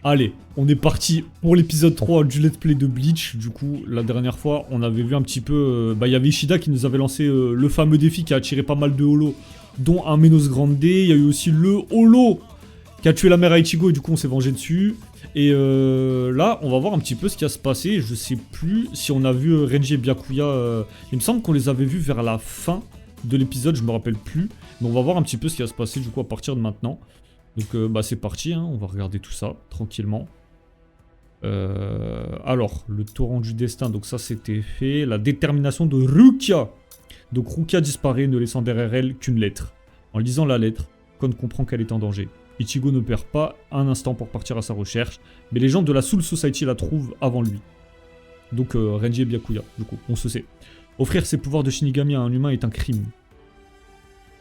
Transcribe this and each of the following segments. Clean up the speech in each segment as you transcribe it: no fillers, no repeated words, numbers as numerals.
Allez, on est parti pour l'épisode 3 du let's play de Bleach. Du coup, la dernière fois, on avait vu un petit peu... il y avait Ishida qui nous avait lancé le fameux défi qui a attiré pas mal de holos, dont un Menos Grande. Il y a eu aussi le holo qui a tué la mère à Ichigo et du coup on s'est vengé dessus. Et là, on va voir un petit peu ce qui va se passer. Je sais plus si on a vu Renji et Byakuya. Il me semble qu'on les avait vus vers la fin de l'épisode, je me rappelle plus. Mais on va voir un petit peu ce qui va se passer du coup à partir de maintenant. Donc c'est parti, hein, on va regarder tout ça tranquillement. Alors, le torrent du destin, donc ça c'était fait. La détermination de Rukia. Donc Rukia disparaît, ne laissant derrière elle qu'une lettre. En lisant la lettre, Kon comprend qu'elle est en danger. Ichigo ne perd pas un instant pour partir à sa recherche, mais les gens de la Soul Society la trouvent avant lui. Donc Renji et Byakuya, du coup, on se sait. Offrir ses pouvoirs de Shinigami à un humain est un crime.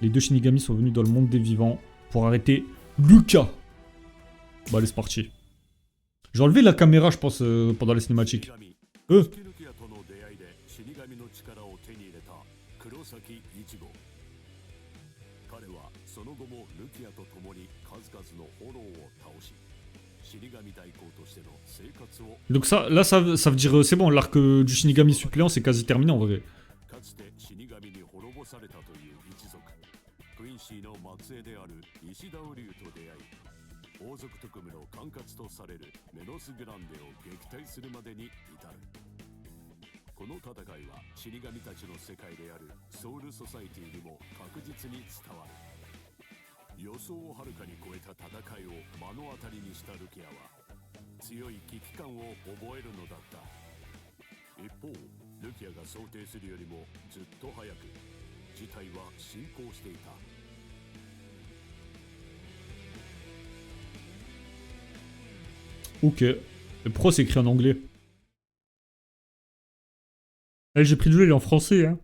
Les deux Shinigami sont venus dans le monde des vivants pour arrêter Rukia. Bah allez, c'est parti. J'ai enlevé la caméra, je pense, pendant les cinématiques. Euh Donc ça, là, ça veut dire, c'est bon, l'arc du Shinigami suppléant, c'est quasi terminé en vrai. Ok. Le pro, c'est écrit en anglais. Eh, j'ai pris le jeu, il est en français, hein.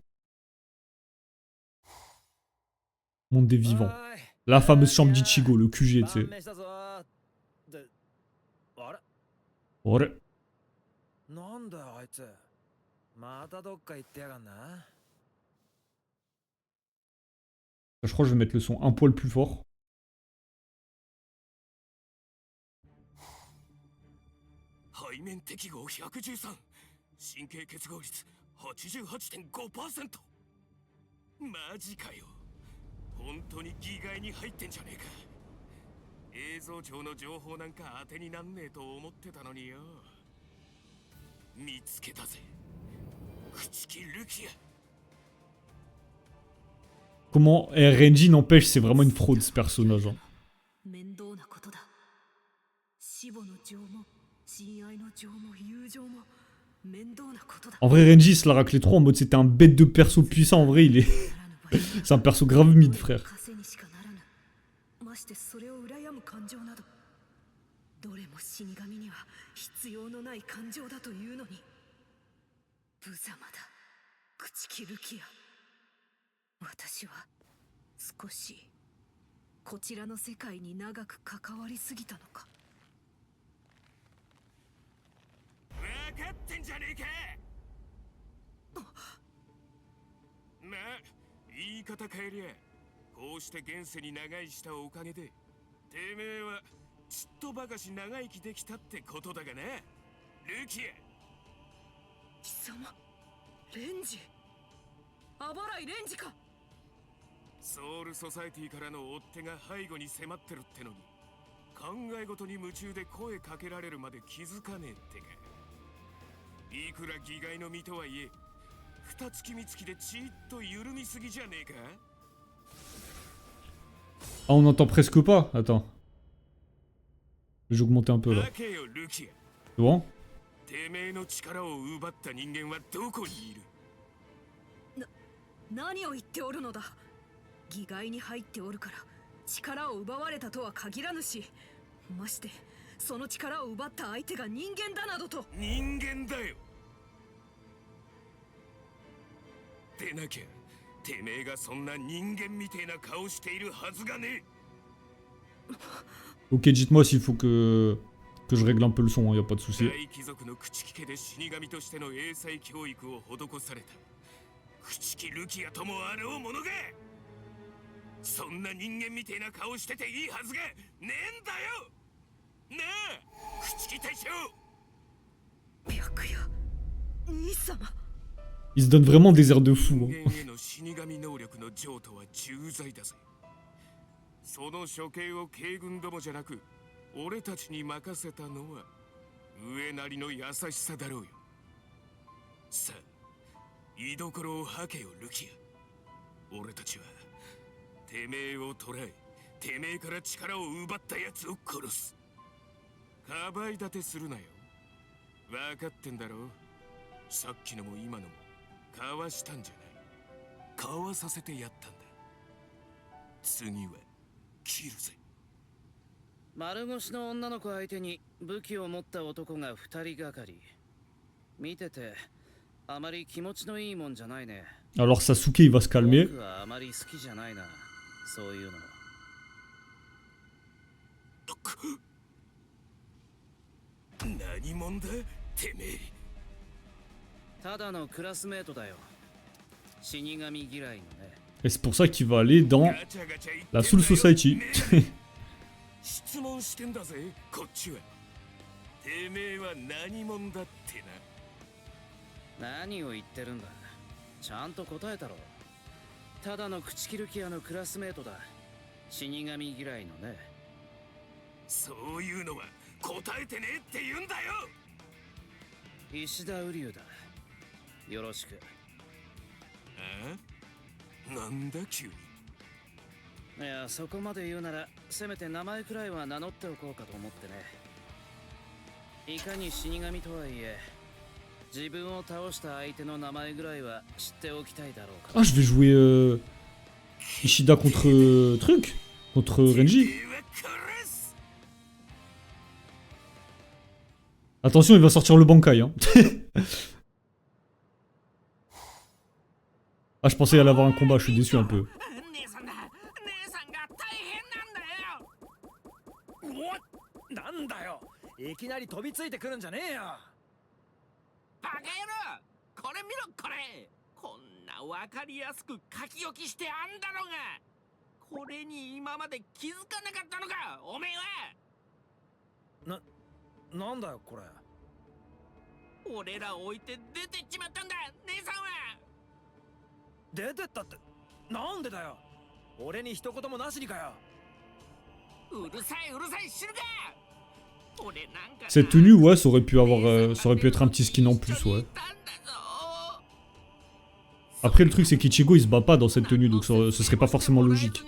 Monde des vivants. La fameuse chambre d'Ichigo, le QG, tu sais. Ouais. Je crois que je vais mettre le son un poil plus fort. Comment RNG n'empêche, c'est vraiment une fraude ce personnage. Hein. En vrai, Renji il se l'a raclé trop en mode c'était un bête de perso puissant. En vrai, il est. C'est un perso grave mid, frère. Ah, on entend presque pas. Attends. J'ai augmenté un peu là. C'est bon? Ok, dites-moi s'il faut que je règle un peu le son, hein, y a pas de souci. Il se donne vraiment des airs de fou. Hein. その処刑を慶軍どもじゃなく俺たちに任せたのは上なりの優しさだろうよ。さあ居所を吐けよルキア。俺たちはてめえを捕らえてめえから力を奪ったやつを殺す。かばい立てするなよ。分かってんだろ。さっきのも今のもかわしたんじゃない。かわさせてやったんだ。次は切るぜ。丸腰の女の子相手に武器を持った男が2人がかり。見ててあまり気持ちのいいもんじゃないね。Alors Sasuke il va se calmer. 僕はあまり好きじゃないな、そういうの。何者だてめえ。ただのクラスメートだよ。死神嫌いのね。Et c'est pour ça qu'il va aller dans la Soul Society. 質問してんだぜこっちは。てめえは何者だってな。何を言ってるんだ。ちゃんと答えたろ。ただの口切るキアのクラスメートだ。死神嫌いのね。そういうのは答えてねえって言うんだよ。石田瓜生だ。よろしく。なんだ急に。いや、そこまで言うならせめて名前くらいは名乗っておこうかと思ってね。いかに死神とはいえ自分を倒した相手の名前ぐらいは知っておきたいだろうか。Ah, je vais jouer Ishida contre truc, contre Renji. Attention, il va sortir le Bankai. Hein. Ah, je pensais y aller avoir un combat, je suis déçu un peu. なんだよ、いきなり飛びついてくるんじゃねえよ。バカ野郎、これ見ろこれ。こんなわかりやすく書き置きしてあんだろうが。これに今まで気づかなかったのかおめえは。なんだよこれ。俺ら置いて出てっちまったんだ姉さんは。出てったって、なんでだよ。俺に一言もなしにかよ。うるさいうるさい知るか。 Cette tenue, ouais, ça aurait pu avoir, ça aurait pu être un petit skin en plus, ouais. Après, le truc, c'est qu'Ichigo, il se bat pas dans cette tenue, donc ce serait pas forcément logique.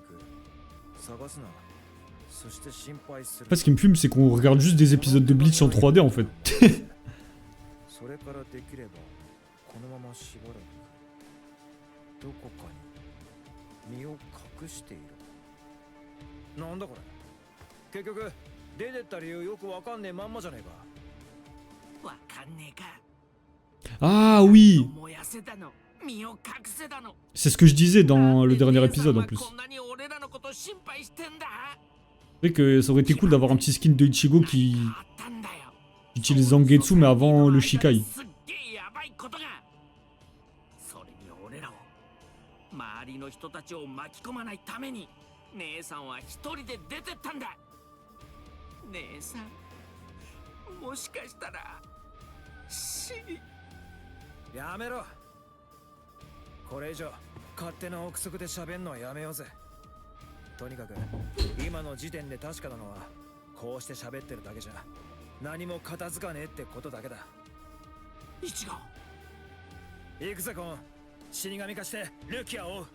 En fait, ce qui me fume, c'est qu'on regarde juste des épisodes de Bleach en 3D en fait. Ah oui! C'est ce que je disais dans le dernier épisode en plus. C'est que ça aurait été cool d'avoir un petit skin de Ichigo qui utilise Zangetsu mais avant le Shikai. Yamero. これ以上勝手な憶測で喋んのはやめようぜ。とにかく今の時点で確かなのはこうして喋ってるだけじゃ何も片付かねえってことだけだ。一号行くぜコン。死神化してルキアを追う。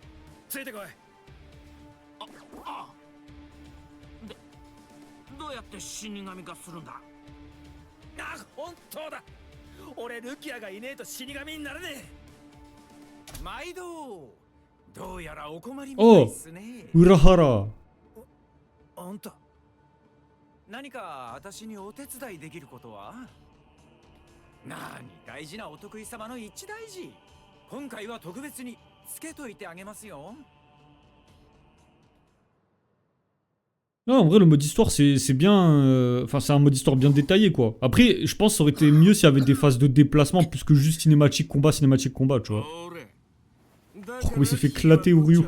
ついてこい。どうやって死神化するんだ。あ、本当だ。俺ルキアがいねえと死神になれねえ。毎度どうやらお困りみたいですね。Urahara。あんた何か私にお手伝いできることは。何、大事なお得意様の一大事。今回は特別につけといてあげますよ。Non, en vrai, le mode histoire, c'est bien... Enfin, c'est un mode histoire bien détaillé, quoi. Après, je pense que ça aurait été mieux s'il y avait des phases de déplacement, plus que juste cinématique combat, tu vois. Oh, comment il s'est fait éclater, Uryu.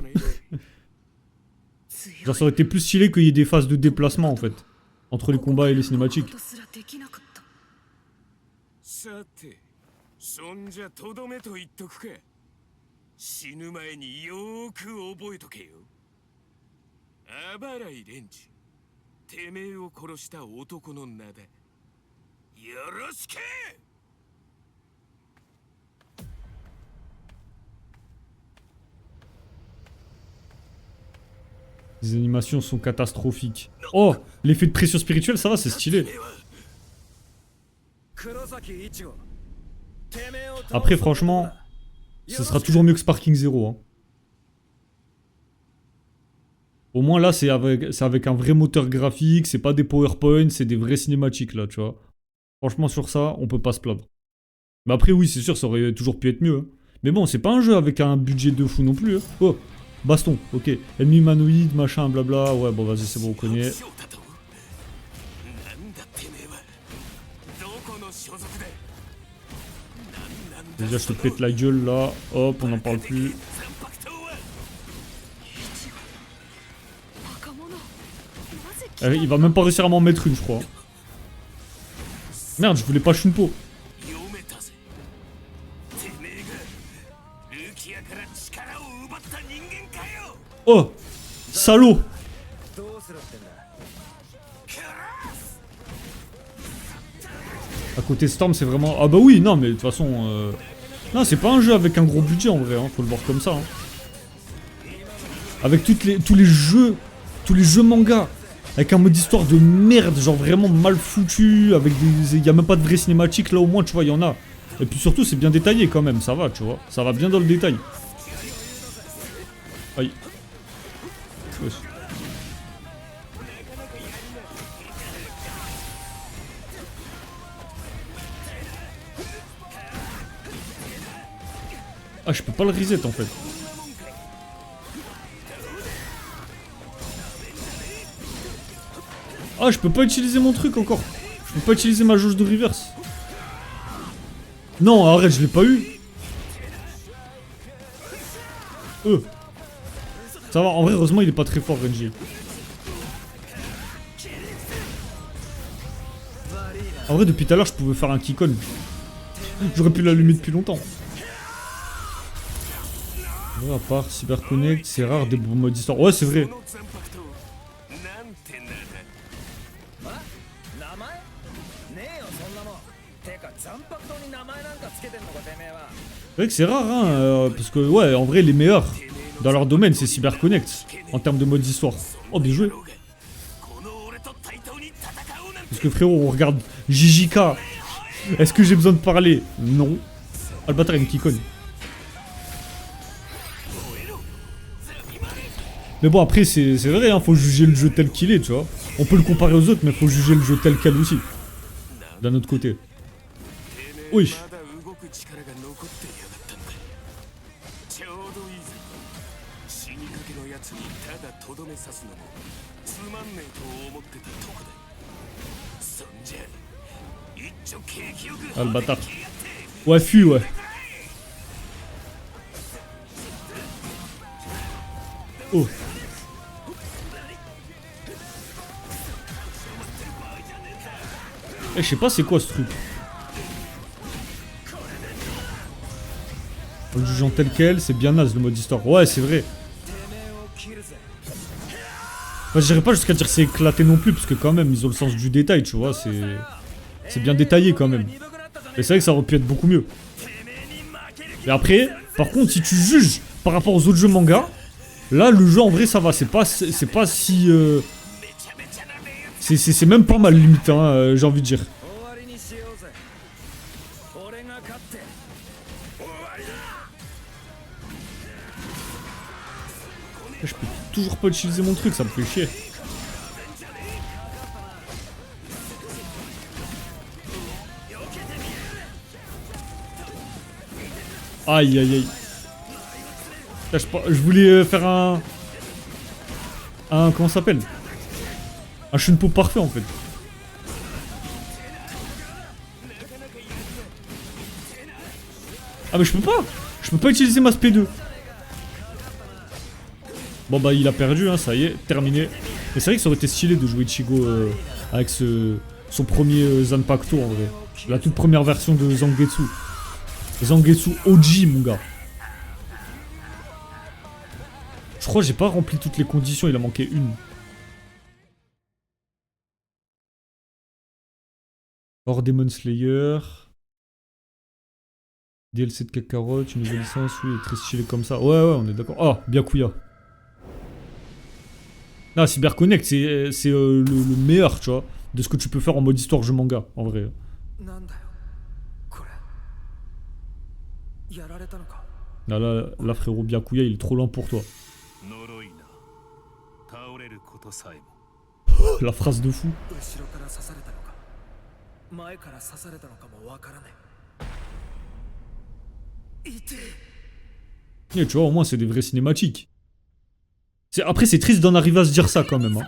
Genre, ça aurait été plus stylé qu'il y ait des phases de déplacement, en fait. Entre les combats et les cinématiques. さてそんじゃとどめと言っとくか。死ぬ前によーく覚えとけよ。あばらい連中、てめえを殺した男の名だ。よろしく。 Les animations sont catastrophiques. Oh, l'effet de pression spirituelle, ça va, c'est stylé. Après, franchement, ce sera toujours mieux que Sparking Zero. Hein. Au moins là, c'est avec un vrai moteur graphique, c'est pas des PowerPoint, c'est des vrais cinématiques là, tu vois. Franchement, sur ça, on peut pas se plaindre. Mais après, oui, c'est sûr, ça aurait toujours pu être mieux. Hein. Mais bon, c'est pas un jeu avec un budget de fou non plus. Hein. Oh, baston, ok. Ennemi humanoïde, machin, blabla. Ouais, bon, vas-y, c'est bon, on connaît. Déjà, je te pète la gueule là. Hop, on n'en parle plus. Il va même pas réussir à m'en mettre une, je crois. Merde, je voulais pas Shunpo. Oh, salaud. À côté Storm, c'est vraiment... Ah bah oui, non, mais de toute façon... Non, c'est pas un jeu avec un gros budget, en vrai, hein, faut le voir comme ça. Hein. Avec tous les jeux manga, avec un mode histoire de merde, genre vraiment mal foutu, avec des... Y a même pas de vraie cinématique, là au moins, tu vois, il y en a. Et puis surtout, c'est bien détaillé quand même, ça va, tu vois. Ça va bien dans le détail. Aïe. Wesh. Ah, je peux pas le reset en fait. Ah, je peux pas utiliser mon truc encore. Je peux pas utiliser ma jauge de reverse. Non, arrête, je l'ai pas eu. Ça va, en vrai, heureusement, il est pas très fort, Renji. En vrai, depuis tout à l'heure, je pouvais faire un Kikon. J'aurais pu l'allumer depuis longtemps. À part CyberConnect, c'est rare des bons modes d'histoire. Ouais, c'est vrai. C'est vrai que c'est rare, hein, parce que, ouais, en vrai, les meilleurs dans leur domaine, c'est CyberConnect, en termes de mode d'histoire. Oh, bien joué. Parce que, frérot, on regarde JJK. Est-ce que j'ai besoin de parler? Non. Ah, le bâtard, il me Kikon. Mais bon, après, c'est vrai, hein, faut juger le jeu tel qu'il est, tu vois. On peut le comparer aux autres, mais faut juger le jeu tel quel aussi. D'un autre côté. Oui. Ah, le bâtard. Ouais, fuis, ouais. Oh. Eh, je sais pas c'est quoi ce truc. En le jugeant tel quel, c'est bien naze le mode histoire. Ouais, c'est vrai. Enfin, je dirais pas jusqu'à dire c'est éclaté non plus, parce que quand même, ils ont le sens du détail, tu vois. C'est bien détaillé quand même. Et c'est vrai que ça aurait pu être beaucoup mieux. Mais après, par contre, si tu juges par rapport aux autres jeux manga, là, le jeu en vrai, ça va. C'est pas si. C'est même pas mal limite, hein, j'ai envie de dire. Je peux toujours pas utiliser mon truc, ça me fait chier. Aïe aïe aïe. Là, je voulais faire un comment ça s'appelle? Un Shunpo parfait en fait. Ah mais je peux pas utiliser ma SP2. Bon bah il a perdu, hein, ça y est, terminé. Mais c'est vrai que ça aurait été stylé de jouer Ichigo avec son premier Zanpakuto en vrai. La toute première version de Zangetsu. Zangetsu OG mon gars. Je crois que j'ai pas rempli toutes les conditions, il a manqué une. Hors Demon Slayer. DLC de Kakarot, une nouvelle licence, oui, très stylé comme ça. Ouais, on est d'accord. Oh, Byakuya. Non, CyberConnect, c'est le meilleur, tu vois, de ce que tu peux faire en mode histoire jeu manga, en vrai. なんだよこれやられたのか Là, frérot, Byakuya, il est trop lent pour toi. 呪いな倒れることさえも La phrase de fou. 後ろから刺されたのか前から刺されたのかもわからない痛え Et tu vois, au moins, c'est des vraies cinématiques. Après, c'est triste d'en arriver à se dire ça, quand même. Hein.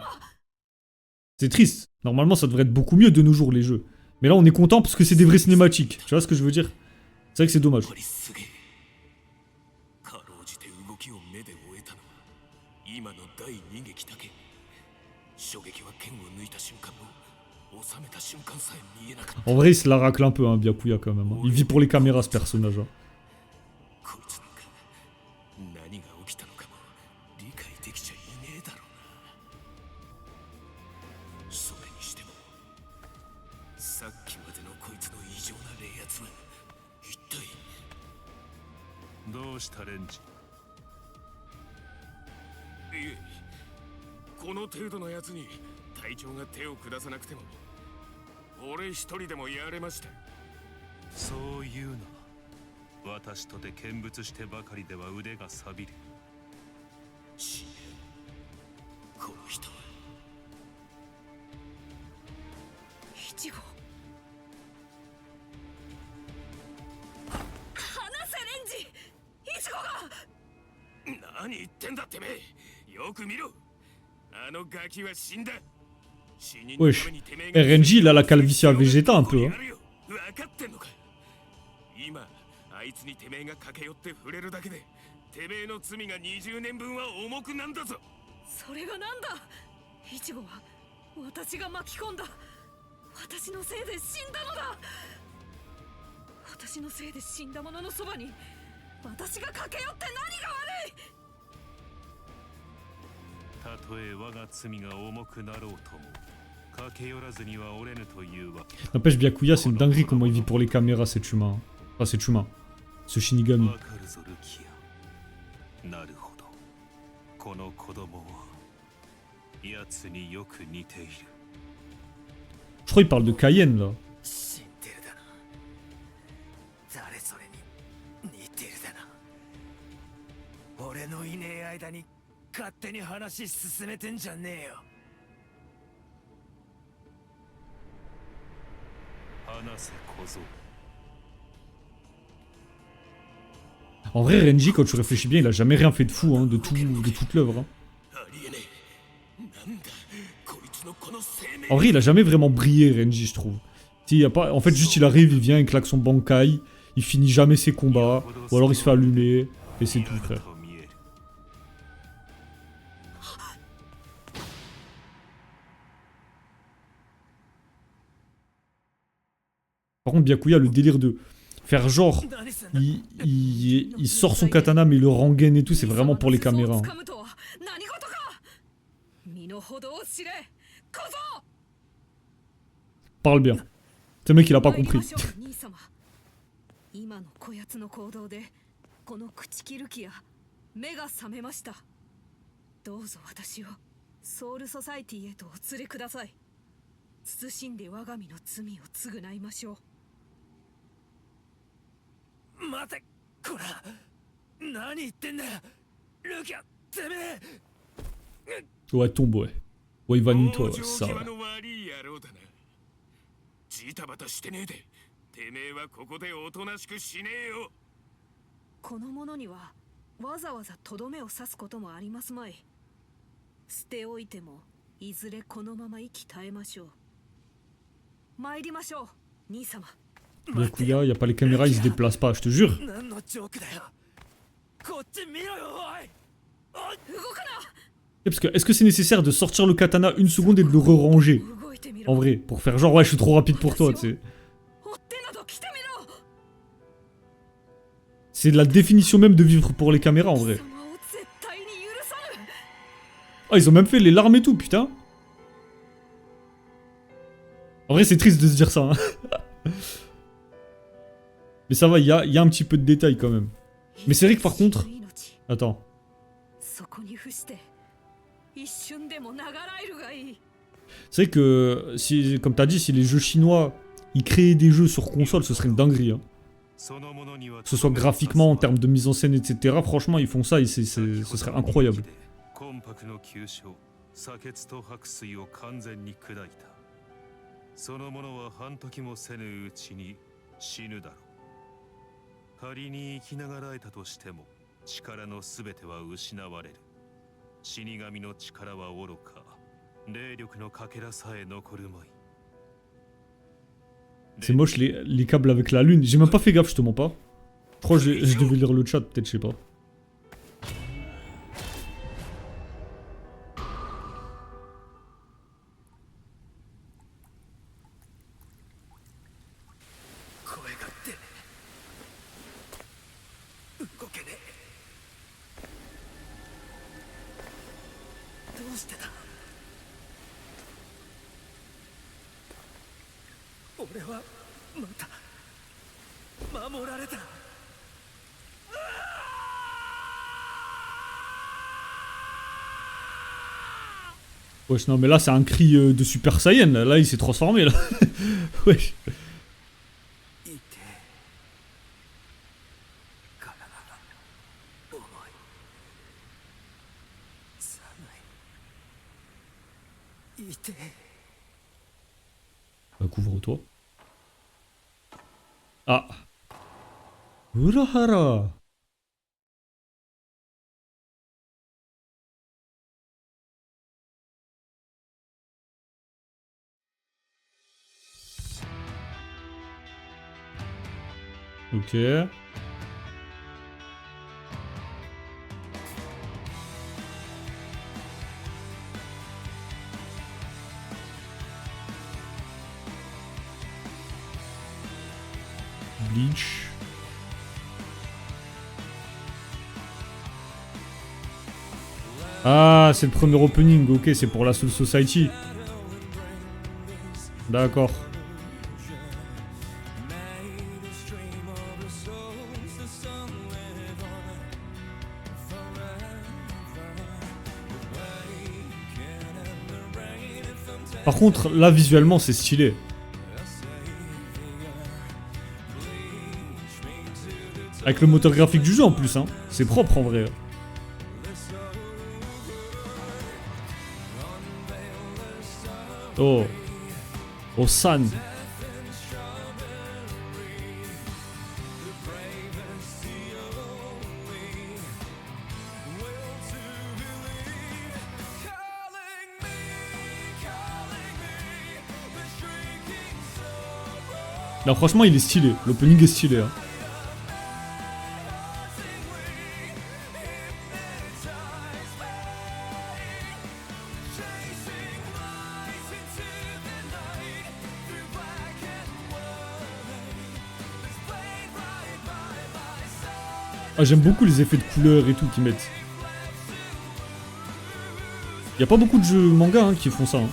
C'est triste. Normalement, ça devrait être beaucoup mieux de nos jours, les jeux. Mais là, on est content parce que c'est des vraies cinématiques. Tu vois ce que je veux dire? C'est vrai que c'est dommage. やっぱりすげえかろうじて動きを目で終えたのは今の第二撃だけ衝撃は剣を抜いた瞬間も収めた瞬間さえ見えなかった En vrai, il se la racle un peu, hein, Byakuya, quand même. Hein. Il vit pour les caméras, ce personnage. Hein. こいつなんか何が起きたのかも理解できちゃいねえだろうなそれにしてもさっきまでのこいつの異常な冷圧は一体どうしたレンジいえこの程度のやつに隊長が手を下さなくても俺一人でもやれましたそういうの私とて見物してばかりでは腕が錆びる死ねこの人はイチゴ離せレンジイチゴが何言ってんだてめえよく見ろあのガキは死んだ Wesh. RNG, il a la calvitie à Vegeta un peu. Hein. 分かってんのか今あいつにてめえが駆け寄って触れるだけでてめえの罪が20年分は重くなんだぞそれがなんだイチゴは私が巻き込んだ私のせいで死んだのだ私のせいで死んだ者のそばに私が駆け寄って何が悪いたとえ我が罪が重くなろうとも駆け寄らずには折れぬというわ N'empêche, Byakuya, c'est une dinguerie comment il vit pour les caméras, cet humain. Enfin, cet humain. Ce Shinigami. わかるぞルキアなるほどこの子供は奴によく似ている Je crois qu'il parle de Cayenne, là. 死んでるだな誰それに似てるだな俺のいねえ間に勝手に話進めてんじゃねえよ 話せ小僧 En vrai, Renji, quand tu réfléchis bien, il a jamais rien fait de fou, hein, de toute l'œuvre. Hein. ありえねえなんだこいつのこの生命 En vrai, il a jamais vraiment brillé, Renji, je trouve. Si, y a pas... En fait, juste il arrive, il vient, il claque son Bankai, il finit jamais ses combats, ou alors il se fait allumer, et c'est tout, frère. と見える Par contre, Byakuya, le délire de faire genre, il sort son katana, mais il le rengaine et tout, c'est vraiment pour les caméras. Hein. 何事か身の程を知れ小僧 Parle bien. C'est le mec, il a pas 参り compris. ましょう兄様今のこやつの行動でこの口切る気や目が覚めましたどうぞ私をソウルソサイティへとお連れください慎んで我が身の罪を償いましょう待てこら何言ってんだルキアてめえ Ouais, tombe, ouais. Ouais, il va nuit, toi, ouais, 往 ça. 生 Ouais. 際の悪い野郎だなジタバタしてねえでてめえはここでおとなしくしねえよこの者にはわざわざとどめを刺すこともありますまい捨ておいてもいずれこのまま息絶えましょう。参りましょう、兄様。 Byakuya, y a pas les caméras, ils se déplacent pas, je te jure. 何のジョークだよ。こっち見ろよ、おい。 Parce que, est-ce que c'est nécessaire de sortir le katana une seconde et de le re-ranger? 動いてみ En ろ。 vrai, pour faire genre, ouais, je suis trop rapide pour toi, tu sais. 追ってなど来てみろ。 C'est la définition même de vivre pour les caméras, en vrai. 貴様を絶対に許さぬ。 Ah, ils ont même fait les larmes et tout, putain. En vrai, c'est triste de se dire ça, hein. Mais ça va, il y a un petit peu de détails quand même. Mais c'est vrai que par contre... Attends. そこに伏して一瞬でも長らえるがいい。 C'est vrai que, si, comme t'as dit, si les jeux chinois, ils créaient des jeux sur console, ce serait une dinguerie, hein. Que ce soit graphiquement, en termes de mise en scène, etc. Franchement, ils font ça et ce serait incroyable. 魂魄の急所砂血と白水を完全に砕いた。その者は半時もせぬうちに死ぬだろう。仮に生きながらえたとしても力のすべては失われる。死神の力はおろか霊力のかけらさえ残るまい。 C'est moche les câbles avec la lune. J'ai même pas fait gaffe, je te mens pas. Je crois que je devais lire le chat, peut-être, je sais pas. Wesh, non, mais là, c'est un cri de Super Saiyan. Là, il s'est transformé, là. Wesh. Bah, couvre-toi. Ah. Urahara. Ok. Bleach. Ah, c'est le premier opening, ok, c'est pour la Soul Society. D'accord. Par contre, là, visuellement, c'est stylé. Avec le moteur graphique du jeu en plus, hein. C'est propre en vrai. Oh. Oh, San. Là, franchement, il est stylé. L'opening est stylé. Hein. Ah, j'aime beaucoup les effets de couleurs et tout qu'ils mettent. Y a pas beaucoup de jeux manga hein, qui font ça. Hein.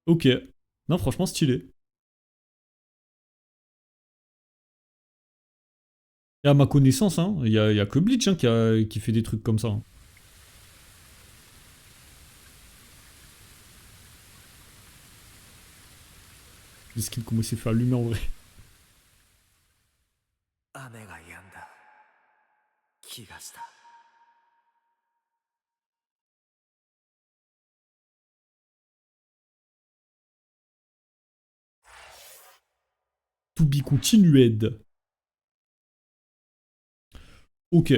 Ok. Non, franchement, stylé. Et à ma connaissance, hein, y a que Bleach hein, qui fait des trucs comme ça. Hein. Les skins, comment il s'est fait allumer en vrai. To be continued. Ok.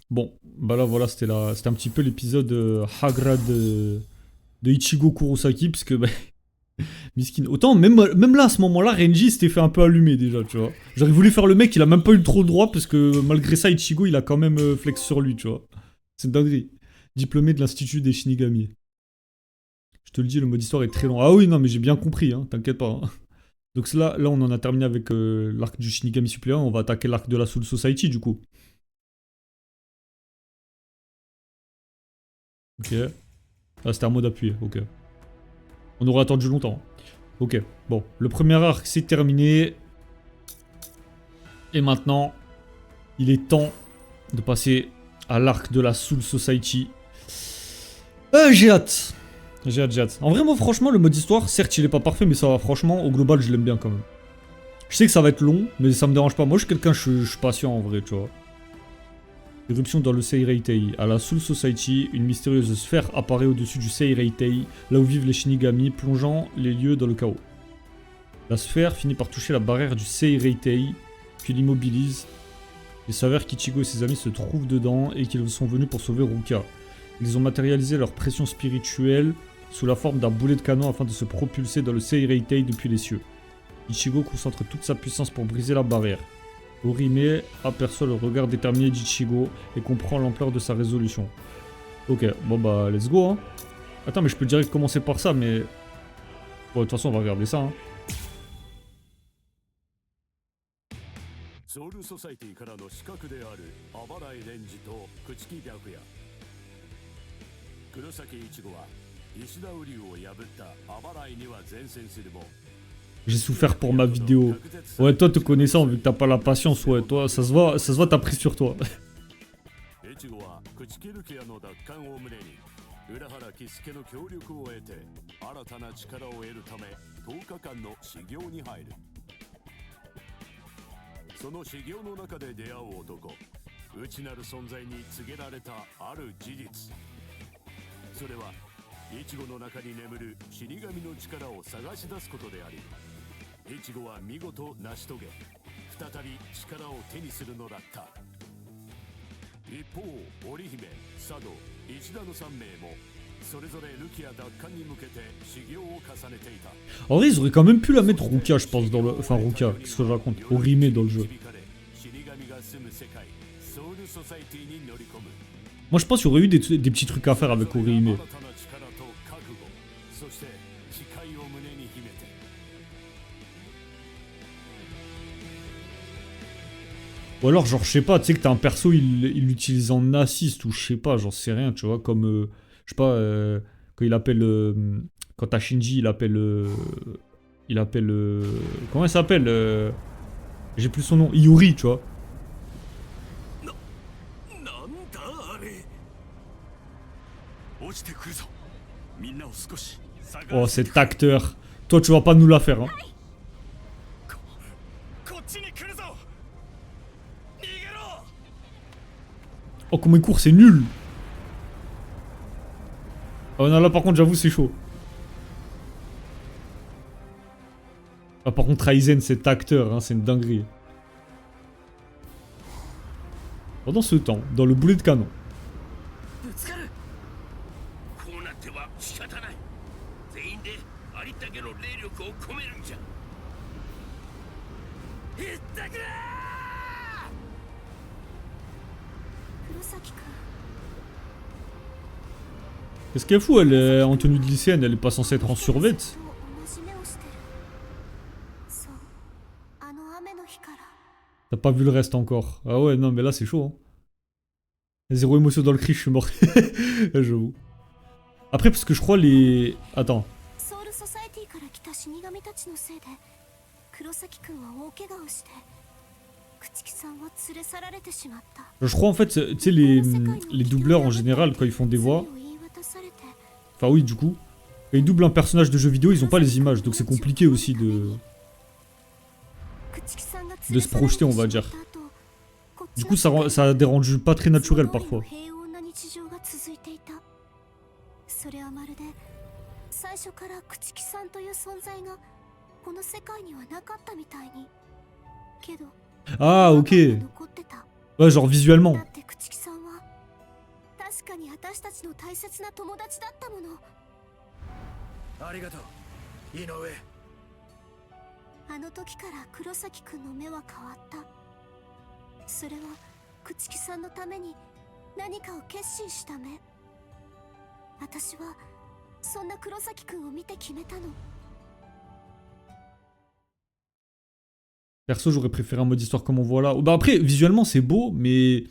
Bon, bah là voilà, c'était un petit peu l'épisode Hagra de Ichigo Kurosaki, parce que bah, miskin. Autant, même là, à ce moment-là, Renji s'était fait un peu allumer déjà, tu vois. J'aurais voulu faire le mec, il a même pas eu trop le droit, parce que malgré ça, Ichigo, il a quand même flex sur lui, tu vois. C'est une dinguerie. Diplômé de l'Institut des Shinigami. Je te le dis, le mode histoire est très long. Ah oui, non, mais j'ai bien compris, hein, t'inquiète pas. Hein. Donc là, on en a terminé avec l'arc du Shinigami suppléant, on va attaquer l'arc de la Soul Society, du coup. Ok. Ah, c'était un mode appuyé, ok. On aurait attendu longtemps. Ok, bon. Le premier arc, c'est terminé. Et maintenant, il est temps de passer à l'arc de la Soul Society. J'ai hâte. J'ai hâte, j'ai hâte. En vrai, moi, franchement, le mode histoire, certes, il est pas parfait, mais ça va, franchement, au global, je l'aime bien quand même. Je sais que ça va être long, mais ça me dérange pas. Moi, je suis quelqu'un, je suis patient en vrai, tu vois. Éruption dans le Seireitei. À la Soul Society, une mystérieuse sphère apparaît au-dessus du Seireitei, là où vivent les Shinigami, plongeant les lieux dans le chaos. La sphère finit par toucher la barrière du Seireitei, puis l'immobilise. Il s'avère qu'Ichigo et ses amis se trouvent dedans et qu'ils sont venus pour sauver Ruka. Ils ont matérialisé leur pression spirituelle sous la forme d'un boulet de canon afin de se propulser dans le Seireitei depuis les cieux. Ichigo concentre toute sa puissance pour briser la barrière. Orihime aperçoit le regard déterminé d'Ichigo et comprend l'ampleur de sa résolution. Ok, bon bah let's go hein. Attends mais je peux direct commencer par ça mais... Bon de toute façon on va regarder ça hein. ソウルソサイティからの刺客であるアバライレンジと朽木白夜黒崎一護は石田瓜生を破ったアバライには前線するも J'ai souffert pour ma vidéo. Ouais, toi te connaissant, vu que t'as pas la patience, ouais, toi, ça se voit, t'as pris sur toi. 越後は朽木ルキアの奪還を胸に浦原喜助の協力を得て新たな力を得るため10日間の修行に入るその修行の中で出会う男内なる存在に告げられたある事実それはイチゴの中に眠る死神の力を探し出すことでありイチゴは見事成し遂げ再び力を手にするのだった一方織姫佐渡石田の3名もそれぞれルキア奪還に向けて修行を重ねていた En vrai, ils auraient quand même pu la mettre Ruka, je pense, dans le... Enfin, Ruka, qu'est-ce que je raconte Orihime dans le jeu. Moi, je pense qu'il y aurait eu des petits trucs à faire avec Orihime. Ou alors, genre, je sais pas, tu sais que t'as un perso, il l'utilise en assist, ou je sais pas, j'en sais rien, tu vois, comme, je sais pas, quand il appelle, quand t'as Shinji, comment il s'appelle j'ai plus son nom, Iori, tu vois. Oh, cet acteur. Toi, tu vas pas nous la faire, hein. Oh, comment il court, c'est nul. Oh non, là par contre, j'avoue, c'est chaud. Ah, par contre, Aizen, cet acteur, hein, c'est une dinguerie. Pendant ce temps, dans le boulet de canon. Qu'est-ce qu'elle fout, elle est en tenue de lycéenne, elle est pas censée être en survêt. T'as pas vu le reste encore. Ah ouais, non mais là c'est chaud. Hein. Zéro émotion dans le cri, je suis mort. J'avoue. Après parce que je crois les... Attends. Je crois en fait, tu sais les doubleurs en général quand ils font des voix... Enfin oui du coup. Quand ils doublent un personnage de jeu vidéo, ils ont pas les images. Donc c'est compliqué aussi de se projeter on va dire. Du coup ça a des rendus pas très naturels parfois. Ah ok. Ouais, genre visuellement. だって朽木さんは確かに私たちの大切な友達だったもの。ありがとう井上。あの時から黒崎くんの目は変わった。それは朽木さんのために何かを決心した目。私はそんな黒崎くんを見て決めたの。 Perso, j'aurais préféré un mode histoire comme on voit là. Bah après, visuellement, c'est beau, mais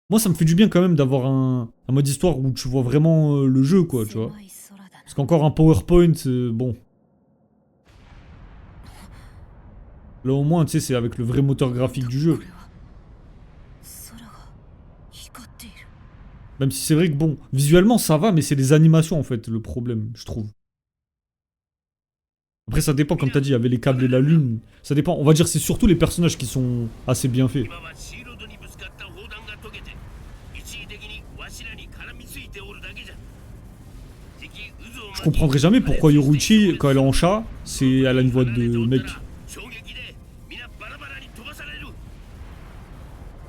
moi, ça me fait du bien quand même d'avoir un mode histoire où tu vois vraiment le jeu, quoi, tu vois. Parce qu'encore un PowerPoint, bon. Là, au moins, tu sais, c'est avec le vrai moteur graphique du jeu. Même si c'est vrai que, bon, visuellement, ça va, mais c'est les animations, en fait, le problème, je trouve. Après, ça dépend, comme t'as dit, il y avait les câbles et la lune. Ça dépend, on va dire, c'est surtout les personnages qui sont assez bien faits. Je comprendrais jamais pourquoi Yoruichi, quand elle est en chat, elle a une voix de mec.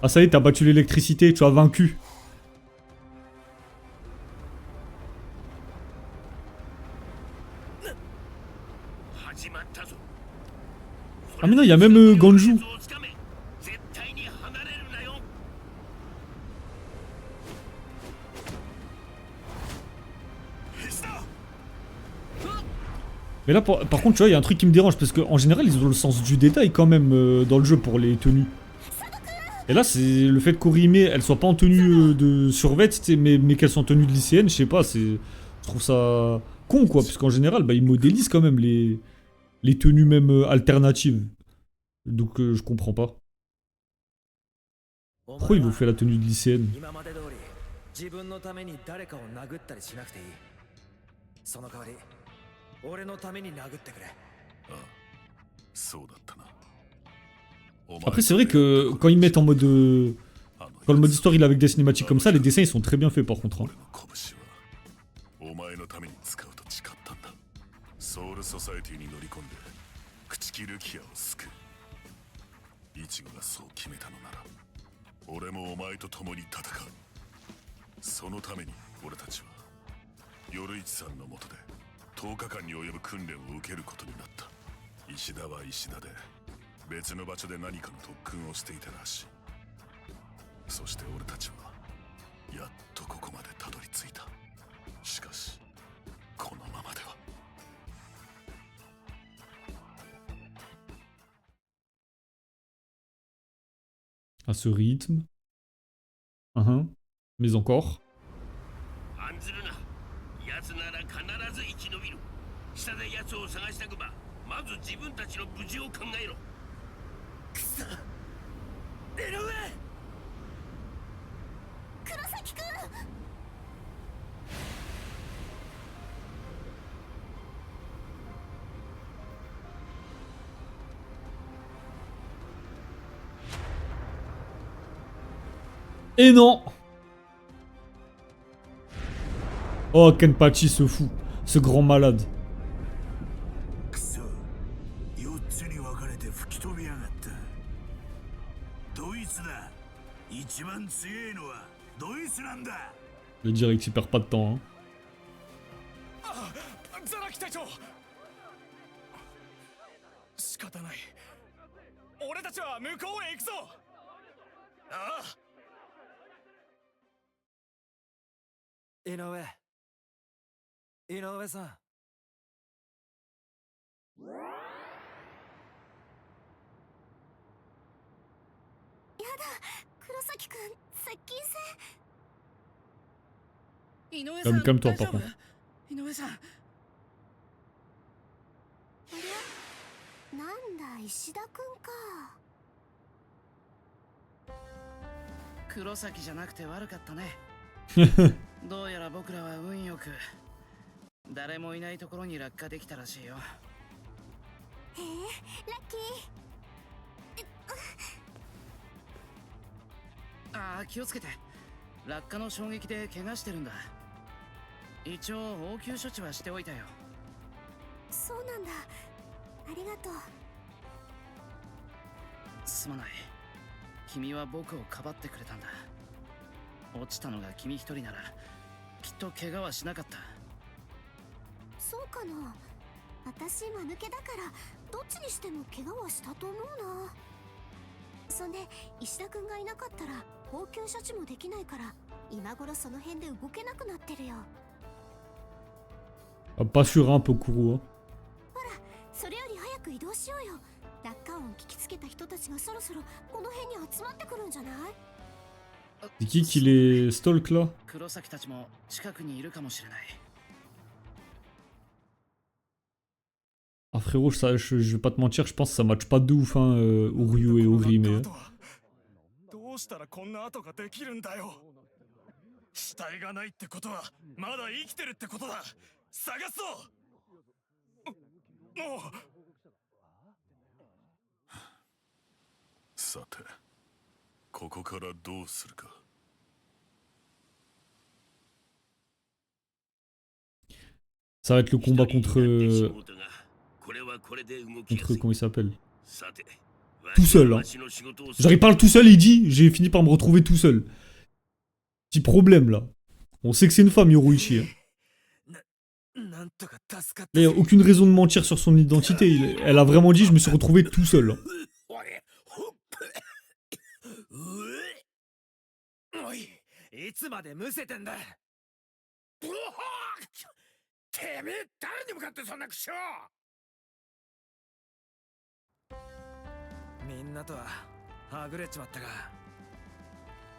Ah ça y est, t'as battu l'électricité, tu as vaincu. Ah mais non, il y a même Ganju. Mais là, par contre, tu vois, il y a un truc qui me dérange, parce qu'en général, ils ont le sens du détail quand même dans le jeu pour les tenues. Et là, c'est le fait qu'Orihime, elle soit pas en tenue de survêt, mais qu'elle soit en tenue de lycéenne, je sais pas, je trouve ça con, quoi, parce qu'en général, bah, ils modélisent quand même les tenues même alternatives. Donc, je comprends pas. Pourquoi ils ont fait la tenue de lycéenne? 俺のために殴ってくれ。ああ、そうだったな。 Après, c'est vrai que quand ils mettent en mode. Quand le mode histoire il est avec des cinématiques comme ça, les dessins ils sont très bien faits par contre. Hein. お前のために使うと誓ったんだ。ソウルソサエティに乗り込んで朽木ルキアを救う。イチゴがそう決めたのなら、俺もお前と共に戦う。そのために俺たちは夜市さんの下で10日間に及ぶ訓練を受けることになった。石田は石田で別の場所で何かの特訓をしていたらしい。そして俺たちはやっとここまでたどり着いた。しかしこのままでは。À ce rythme. Mais encore. 下で奴を探したくば、まず自分たちの無事を考えろ。くそ、井上。黒崎くん。Et non. Oh, Kenpachi se fout, ce grand malade. 一番強いのはドイツなんだ。 Le direct il perd pas de temps. Hein. ザラキ隊長。仕方ない。俺たちは向こうへ行くぞ。ああ。井上さん。やだ、黒崎くん、接近戦。井上さん、Calme-toi, 大丈 par 夫？ contre. 井上さん。ありゃ、なんだ、石田くんか。黒崎じゃなくて悪かったね。どうやら僕らは運よく誰もいないところに落下できたらしいよ。へえ、ラッキー。ああ、気をつけて。落下の衝撃で怪我してるんだ。一応応急処置はしておいたよ。そうなんだ。ありがとう。すまない。君は僕をかばってくれたんだ。落ちたのが君一人ならきっと怪我はしなかった。そうかな。私間抜けだからどっちにしても怪我はしたと思うな。そんで石田君がいなかったら応急処置もできないから今頃その辺で動けなくなってるよ。 Ah, pas sur un peu court. Hein. それより早く移動しようよ。落下音聞きつけた人たちがそろそろこの辺に集まってくるんじゃない？ C'est qui les stalk là? 黒崎たちも近くにいるかもしれない。 Ah frérot, je vais pas te mentir, je pense que ça match pas de ouf, hein, Uryu et Ori, mais... どうしたらこんな跡ができるんだよ。死体がないってことはまだ生きてるってことだ。探そう。もう。さて、ここからどうするか。Ça va être le combat contre... comment il s'appelle? Tout seul, hein. J'arrive pas tout seul, il dit, j'ai fini par me retrouver tout seul. Petit problème, là. On sait que c'est une femme, Yoruichi. Hein. Il n'y a aucune raison de mentir sur son identité. Elle a vraiment dit, je me suis retrouvé tout seul. Hein. いつまでむせてんだ。てめえ誰に向かってそんな口を。みんなとははぐれちまったが。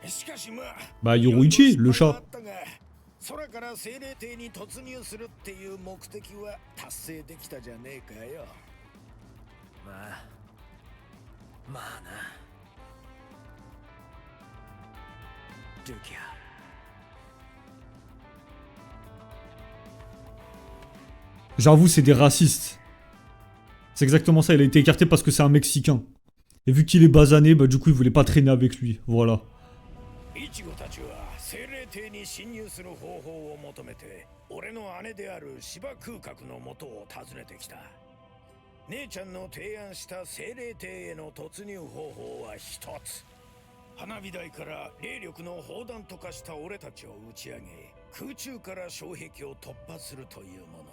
しかしまあ。Bah Yoruichi, le chat. 空から精霊艇に突入するっていう目的は達成できたじゃねえかよ。まあな。ルキア。 J'avoue, c'est des racistes. C'est exactement ça, il a été écarté parce que c'est un Mexicain. Et vu qu'il est basané, bah du coup il voulait pas traîner avec lui, voilà. 空中から障壁を突破するというもの。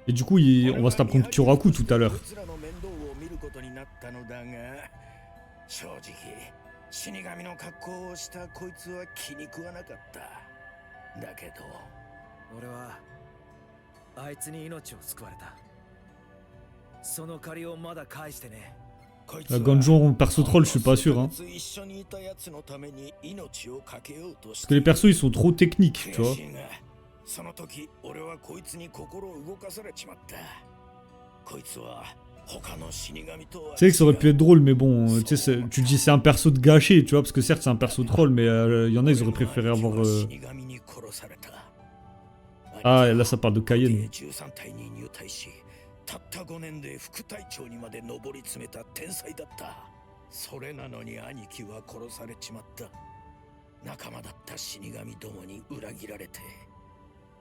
Et du coup, on va se taper contre Kyoraku tout à l'heure. 正直、死神の格好をしたこいつは気に食わなかった。だけど、俺はあいつに命を救われた。その借りをまだ返してね。La Ganjon perso troll, je suis pas sûr. Hein. Parce que les persos ils sont trop techniques, tu vois. C'est vrai que ça aurait pu être drôle, mais bon, tu sais, tu dis c'est un perso de gâché, tu vois, parce que certes c'est un perso troll, mais il y en a ils auraient préféré avoir... Ah, là ça parle de Cayenne. たった5年で副隊長にまで上り詰めた天才だった。それなのに兄貴は殺されちまった。仲間だった死神どもに裏切られて。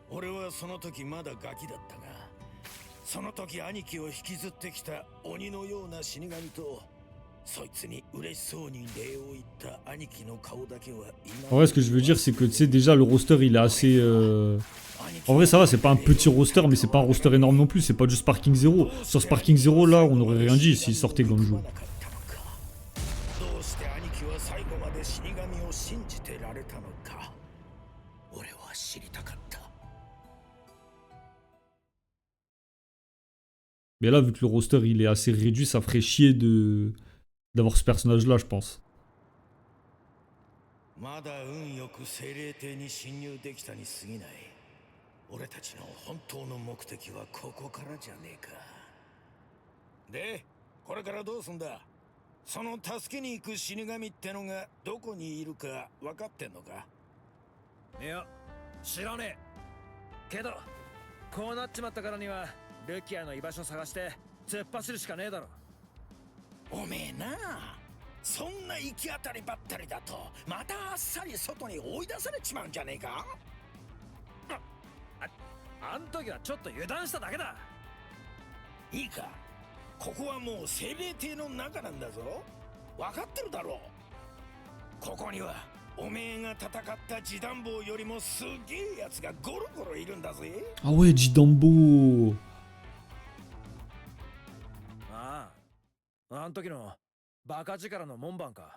俺はその時まだガキだったが、その時兄貴を引きずってきた鬼のような死神と、そいつに嬉しそうに礼を言った兄貴の顔だけは今。 En vrai, ce que je veux dire, c'est que tu sais, déjà le roster il est assez. En vrai, ça va, c'est pas un petit roster, mais c'est pas un roster énorme non plus, c'est pas du Sparking Zero. Sur Sparking Zero, là, on aurait rien dit s'il sortait Ganju. Mais là, vu que le roster il est assez réduit, ça ferait chier d'avoir ce personnage là, je pense. まだ運よく精霊艇に侵入できたに過ぎない。俺たちの本当の目的はここからじゃねえか。で、これからどうすんだ。その助けに行く死神ってのがどこにいるか分かってんのか。いや、知らねえ。けど、こうなっちまったからにはルキアの居場所探して突っ走るしかねえだろ。おめえなあ。 そんな行き当たりばったりだとまたあっさり外に追い出されちまうんじゃねえか。あん時はちょっと油断しただけだ。いいか、ここはもう精霊艇の中なんだぞ。分かってるだろう。ここにはおめえが戦ったジダンボよりもすげえやつがゴロゴロいるんだぜ。 Ah ouais, Jidambo. ああ、あん時のバカ力の門番か。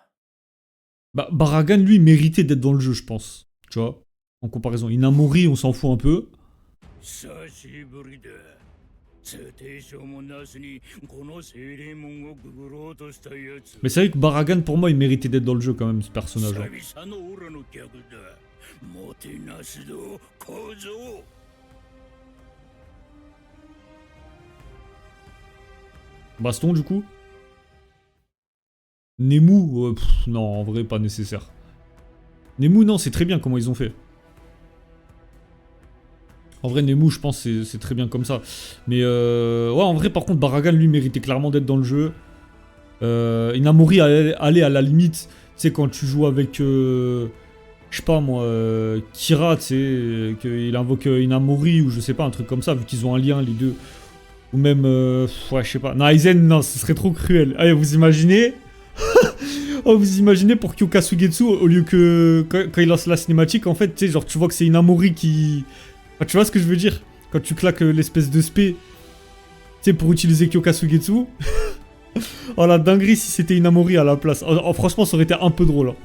Bah, Baragan, lui, méritait d'être dans le jeu, je pense. Tu vois, en comparaison. Inamori, on s'en fout un peu. 久しぶりだ。通底証もなしにこの精霊門をくぐろうとしたやつ。 Mais c'est vrai que Baragan, pour moi, il méritait d'être dans le jeu quand même, ce personnage. Hein. 久々のオラの客だ。もてなすぞ、小僧。 Baston, du coup. Nemu, non, en vrai, pas nécessaire. Nemu, non, c'est très bien comment ils ont fait. En vrai, Nemu, je pense c'est très bien comme ça. Mais ouais, en vrai, par contre, Baragan, lui, méritait clairement d'être dans le jeu. Inamori allait à la limite, tu sais, quand tu joues avec, je sais pas moi, Kira, tu sais, qu'il invoque Inamori ou je sais pas, un truc comme ça, vu qu'ils ont un lien, les deux. Ou même, ouais, je sais pas. Non, Aizen, non, ce serait trop cruel. Allez, vous imaginez? Oh, vous imaginez pour Kyoka Sugetsu, au lieu que quand il lance la cinématique, en fait, tu sais, genre, tu vois que c'est Inamori qui... Enfin, tu vois ce que je veux dire? Quand tu claques l'espèce de spé, tu sais, pour utiliser Kyoka Sugetsu. Oh, la dinguerie si c'était Inamori à la place. Oh, franchement, ça aurait été un peu drôle. Hein.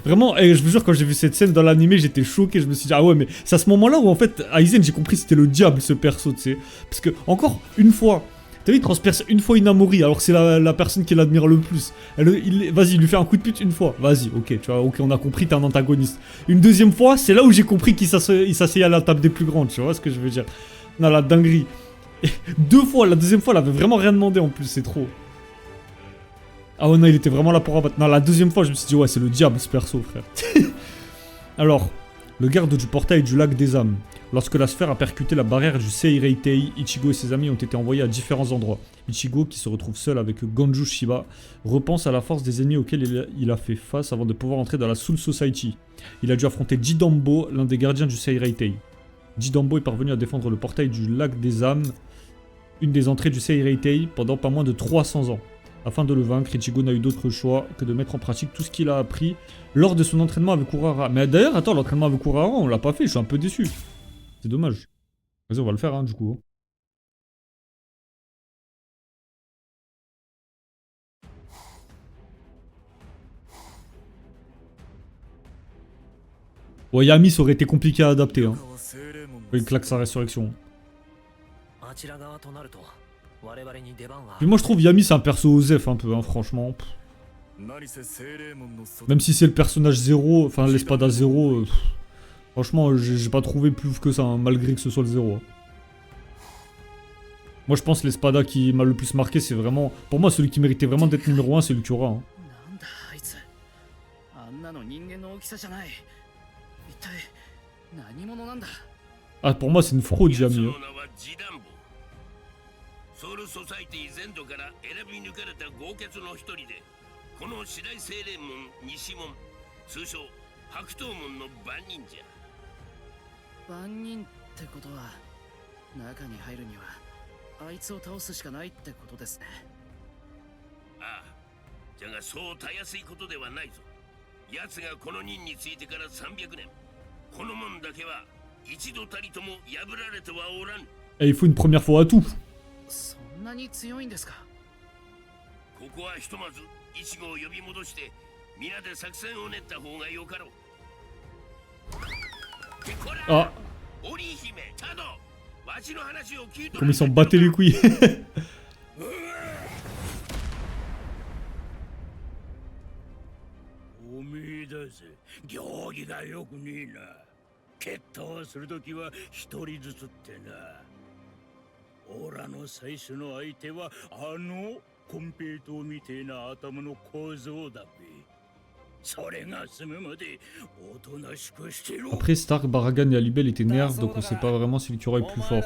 Vraiment, je vous jure, quand j'ai vu cette scène dans l'animé, j'étais choqué. Je me suis dit, ah ouais, mais c'est à ce moment-là où, en fait, Aizen, j'ai compris que c'était le diable, ce perso, tu sais. Parce que, encore une fois... T'as vu, il transperce une fois Inamori, alors que c'est la personne qui l'admire le plus. Vas-y, il lui fait un coup de pute une fois. Vas-y, ok, tu vois, ok, on a compris, t'es un antagoniste. Une deuxième fois, c'est là où j'ai compris qu'il s'asseyait à la table des plus grandes, tu vois ce que je veux dire. Non, la dinguerie. Et 2 fois, la deuxième fois, elle avait vraiment rien demandé en plus, c'est trop. Ah ouais, non, il était vraiment là pour abattre. Non, la deuxième fois, je me suis dit, ouais, c'est le diable ce perso, frère. Alors, le garde du portail du lac des âmes. Lorsque la sphère a percuté la barrière du Seireitei, Ichigo et ses amis ont été envoyés à différents endroits. Ichigo, qui se retrouve seul avec Gonju Shiba, repense à la force des ennemis auxquels il a fait face avant de pouvoir entrer dans la Soul Society. Il a dû affronter Jidambo, l'un des gardiens du Seireitei. Jidambo est parvenu à défendre le portail du lac des âmes, une des entrées du Seireitei, pendant pas moins de 300 ans. Afin de le vaincre, Ichigo n'a eu d'autre choix que de mettre en pratique tout ce qu'il a appris lors de son entraînement avec Urara. Mais d'ailleurs, attends, l'entraînement avec Urara, on l'a pas fait, je suis un peu déçu. C'est dommage. Vas-y, on va le faire, hein, du coup. Ouais, Yami, ça aurait été compliqué à adapter. Hein. Il claque sa résurrection. Puis moi, je trouve Yami, c'est un perso Osef un peu, hein, franchement. Même si c'est le personnage 0, enfin l'espada 0, franchement, j'ai pas trouvé plus que ça, hein, malgré que ce soit le 0. Hein. Moi, je pense que l'espada qui m'a le plus marqué, c'est vraiment... Pour moi, celui qui méritait vraiment d'être numéro 1, c'est le Kyora. Hein. Ah, pour moi, c'est une fraude, Yami. Hein. ソウルソサイティ全土から選び抜かれた豪傑の一人で、この白井精霊門西門、通称白頭門の番人じゃ。番人ってことは、中に入るにはあいつを倒すしかないってことですね。ああ、じゃがそうたやすいことではないぞ。奴がこの任についてから300年、この門だけは一度たりとも破られてはおらん。Et il faut une première fois à tout. そんなに強いんですか。ここはひとまずイチゴを呼び戻して皆で作戦を練った方がよかろう。Ah, 織姫タド、わしの話を聞いと comme ils s'en battaient les couilles. おめえだぜ、行儀がよくねえな。決闘するときは一人ずつってな。オラの最初の相手はあのコンペイトーみてえな頭の小僧だべ。それが済むまでおとなしくしてろ。 Après, Stark, Baragan et Alibel étaient nerfs, donc on sait pas vraiment si le Kyora est plus fort.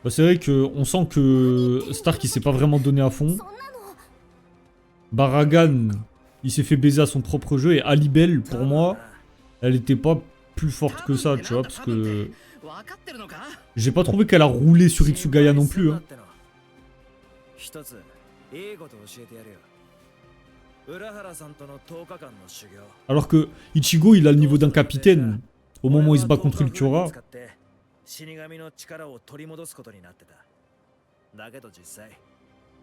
Bah, c'est vrai qu'on sent que Stark il s'est pas vraiment donné à fond. Baragan, il s'est fait baiser à son propre jeu, et Alibel, pour moi, elle était pas plus forte que ça, tu vois, parce que... J'ai pas trouvé qu'elle a roulé sur Itsugaya non plus, hein. Alors que Ichigo, il a le niveau d'un capitaine. Au moment où il se bat contre Ulquiorra.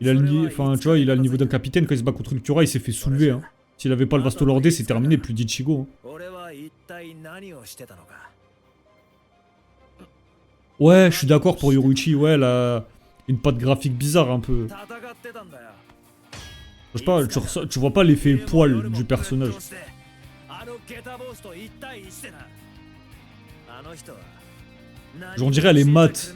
Il a le niveau, enfin, tu vois, il a le niveau d'un capitaine. Quand il se bat contre Ulquiorra, il s'est fait soulever. Hein. S'il avait pas le Vasto Lordé, c'est terminé, plus d'Ichigo. Hein. Ouais, je suis d'accord pour Yoruichi. Ouais, là, une patte graphique bizarre un peu. Je sais pas, tu vois pas l'effet poil du personnage. J'en dirais elle est mate.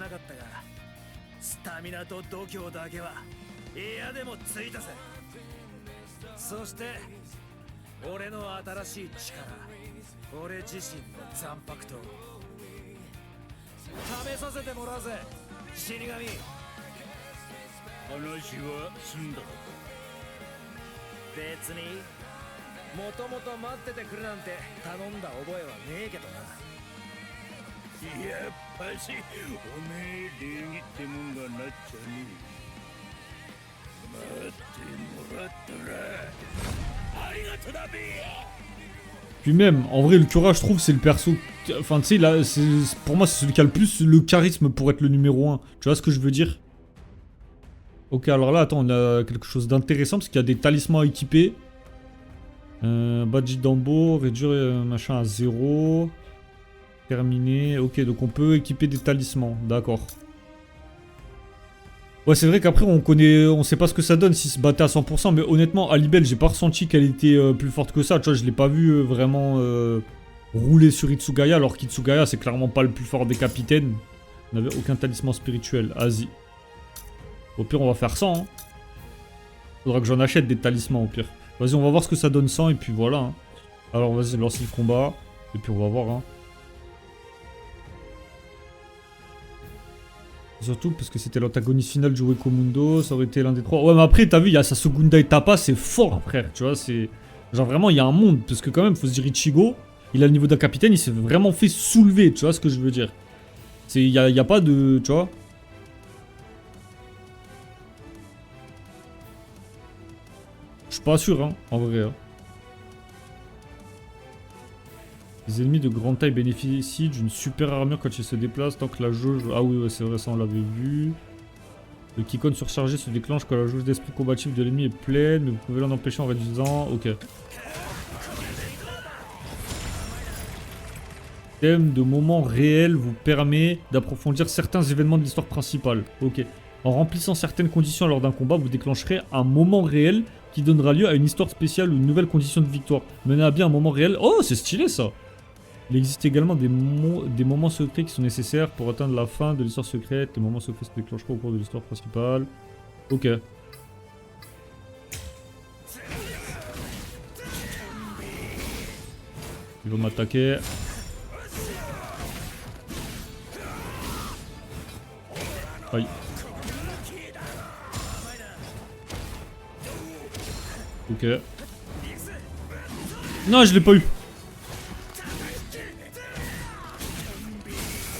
Puis même, en vrai, le Ulquiorra, je trouve, c'est le perso. Enfin, tu sais, là, pour moi, c'est celui qui a le plus le charisme pour être le numéro 1. Tu vois ce que je veux dire? Ok, alors là, attends, on a quelque chose d'intéressant parce qu'il y a des talismans à équiper. Badji Dambo, réduire machin à 0. Terminé. Ok, donc on peut équiper des talismans. D'accord. Ouais, c'est vrai qu'après, on sait pas ce que ça donne s'il se battait à 100%. Mais honnêtement, Alibel, j'ai pas ressenti qu'elle était plus forte que ça. Tu vois, je l'ai pas vu vraiment rouler sur Itsugaya. Alors qu'Itsugaya, c'est clairement pas le plus fort des capitaines. On n'avait aucun talisman spirituel. Vas-y. Au pire, on va faire 100. Hein. Faudra que j'en achète des talismans au pire. Vas-y, on va voir ce que ça donne 100 et puis voilà. Hein. Alors, vas-y, lance le combat. Et puis, on va voir. Hein. Surtout parce que c'était l'antagoniste final du Wekomundo. Ça aurait été l'un des trois. Ouais, mais après, t'as vu, il y a Sasugunda et Tapa. C'est fort, frère. Tu vois, c'est. Genre, vraiment, il y a un monde. Parce que, quand même, faut se dire, Ichigo, il a le niveau d'un capitaine. Il s'est vraiment fait soulever. Tu vois ce que je veux dire? Il y a pas de. Tu vois? Je suis pas sûr, hein, en vrai. Hein. Les ennemis de grande taille bénéficient d'une super armure quand ils se déplacent, tant que la jauge... Ah oui, ouais, c'est vrai, ça on l'avait vu. Le Kikon surchargé se déclenche quand la jauge d'esprit combatif de l'ennemi est pleine, mais vous pouvez l'en empêcher en réduisant... Ok. Thème de moment réel vous permet d'approfondir certains événements de l'histoire principale. Ok. En remplissant certaines conditions lors d'un combat, vous déclencherez un moment réel qui donnera lieu à une histoire spéciale ou une nouvelle condition de victoire. Menez à bien un moment réel. Oh, c'est stylé ça! Il existe également des moments secrets qui sont nécessaires pour atteindre la fin de l'histoire secrète. Les moments secrets se déclencheront au cours de l'histoire principale. Ok. Il va m'attaquer. Aïe. Ok. Non, je l'ai pas eu.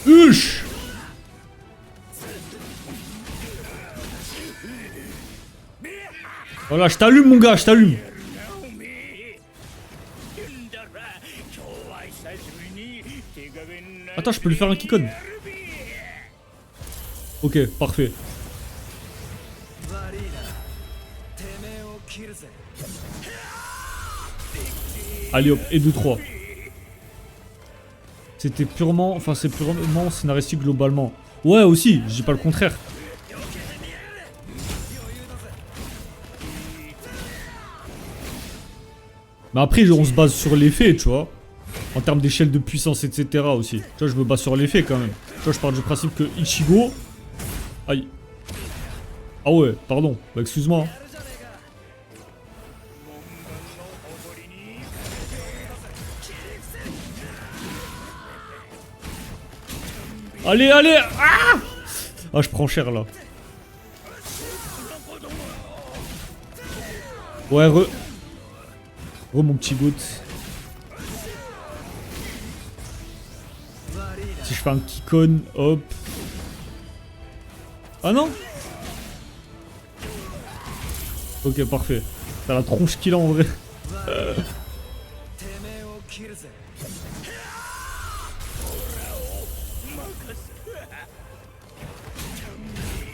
Huch! Voilà, je t'allume mon gars, je t'allume. Attends, je peux lui faire un Kikon. Ok, parfait. Allez hop, et 2-3. C'était purement... Enfin, c'est purement scénaristique globalement. Ouais, aussi, je dis pas le contraire. Mais après, on se base sur les faits, tu vois. En termes d'échelle de puissance, etc. aussi. Tu vois, je me base sur les faits quand même. Tu vois, je pars du principe que Ichigo... Aïe. Ah ouais, pardon. Bah, excuse-moi. Hein. Allez, allez! Ah! Ah, je prends cher là. Ouais, re mon petit goût. Si je fais un Kikon, hop. Ah non? Ok, parfait. T'as la tronche qu'il a en vrai. てめえを切るぜ。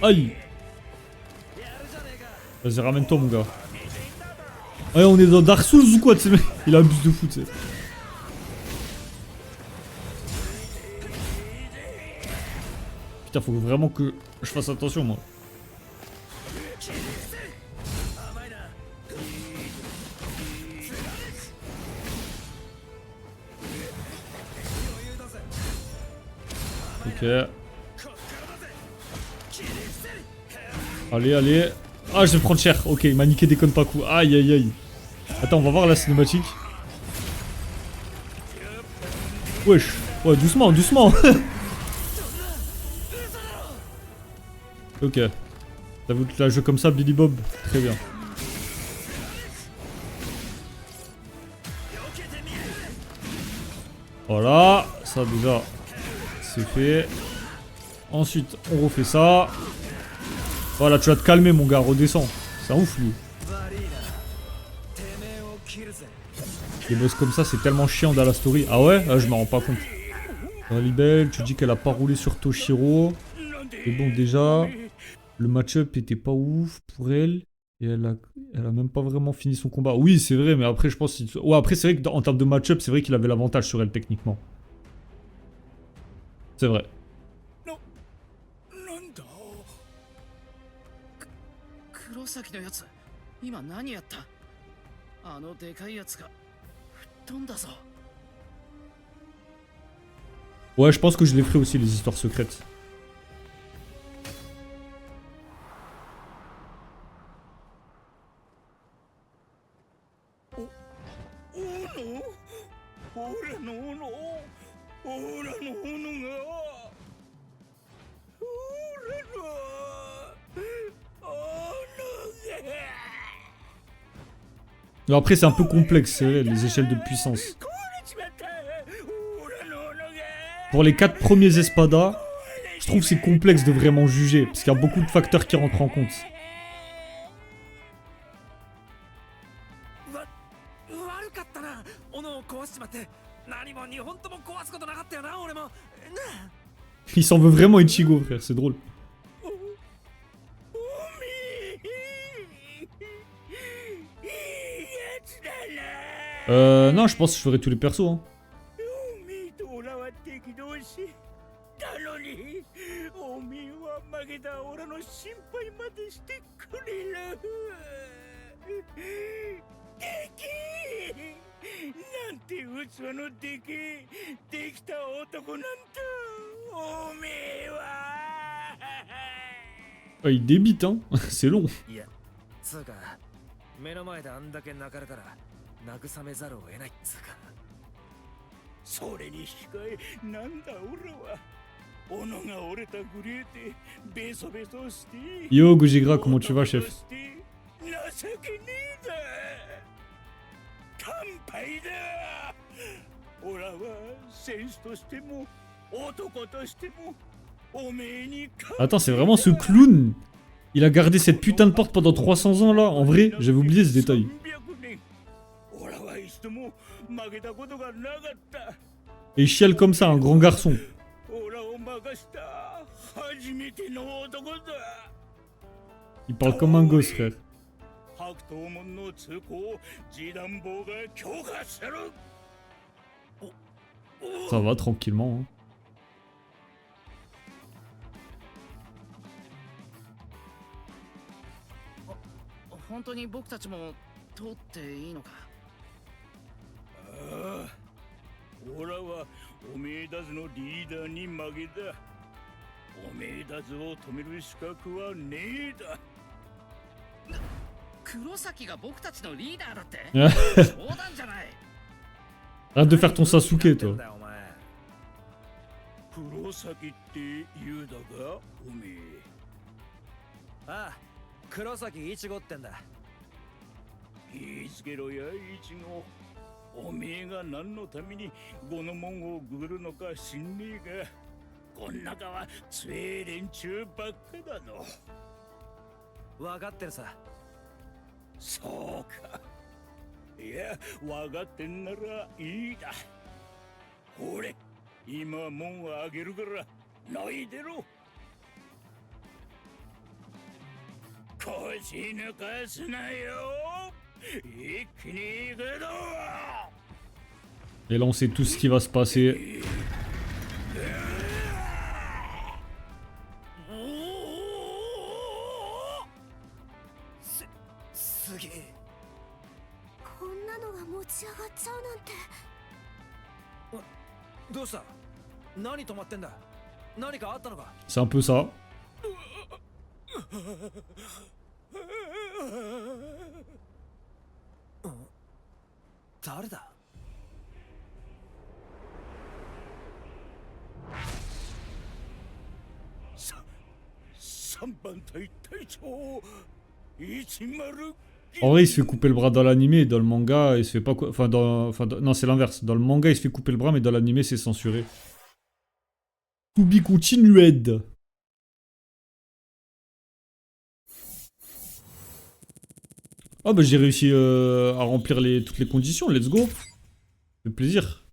Aïe. Vas-y, ramène-toi, mon gars. Ouais, on est dans Dark Souls ou quoi, tu sais, mec. Il abuse de fou, tu sais. Putain, faut vraiment que je fasse attention, moi. Ok. Allez, allez. Ah, je vais prendre cher. Ok, il m'a niqué des Konpaku. Aïe, aïe, aïe. Attends, on va voir la cinématique. Wesh. Ouais, doucement, doucement. Ok. T'as vu que la jeu comme ça, Billy Bob. Très bien. Voilà. Ça, déjà, c'est fait. Ensuite, on refait ça. Voilà, tu vas te calmer, mon gars. Redescends. C'est un ouf, lui. Les boss comme ça, c'est tellement chiant dans la story. Ah ouais? Ah, je m'en rends pas compte. Libelle, tu dis qu'elle a pas roulé sur Toshiro. Et bon, déjà, le match-up était pas ouf pour elle. Et elle a même pas vraiment fini son combat. Oui, c'est vrai, mais après, je pense... Ouais, après, c'est vrai qu'en termes de match-up, c'est vrai qu'il avait l'avantage sur elle, techniquement. C'est vrai. 黒崎のやつ今何やった？あのでかいやつが吹っ飛んだぞ。 Ouais, je pense que je les ferai aussi, les histoires secrètes. Alors après, c'est un peu complexe, c'est vrai, les échelles de puissance. Pour les 4 premiers espadas, je trouve que c'est complexe de vraiment juger, parce qu'il y a beaucoup de facteurs qui rentrent en compte. Il s'en veut vraiment Ichigo, frère, c'est drôle. Non, je pense que je ferai tous les persos, hein. Ah, il débite, hein. C'est long. 慰めざるを得ないっつうか。それに引き換えなんだ俺は斧が折れたグレーでベソベソして Yo Gojigra, comment tu vas, chef? 情けねえだ乾杯だ俺は戦士としても男としてもおめえに Attends, c'est vraiment ce clown? Il a gardé cette putain de porte pendant 300 ans là? En vrai, j'avais oublié ce détail. Et il chiale comme ça, un grand garçon. Il parle comme un gosse, frère. Ça va, tranquillement. Hein. Ah, 俺はオメエダズのリーダーに負けた。オメエダズを止める資格はねえだ。黒崎が僕たちのリーダーだって？ Arrête 冗談じゃない。 de faire ton Sasuke, toi. 黒崎って言うだが、おめえ。ああ、黒崎イチゴってんだ。言いつけろや、イチゴ。おめえが何のためにこの門をくぐるのか知んねえが、こん中は強え連中ばっかだの。分かってるさ。そうか。いや、分かってんならいいだ。ほれ、今門をあげるから泣いてろ。こじ抜かすなよ。一気に行くぞ。 Et là, on sait tout ce qui va se passer. すげえ。こんなのが持ち上がっちゃうなんて。どうした？何止まってんだ？何かあったのか？ C'est un peu ça. 誰だ？3番隊隊長10。 En vrai, il se fait couper le bras dans l'animé et dans le manga, il se fait pas. Non, c'est l'inverse. Dans le manga, il se fait couper le bras, mais dans l'animé, c'est censuré. To be continued. Ah bah j'ai réussi à remplir toutes les conditions, let's go. Ça fait plaisir.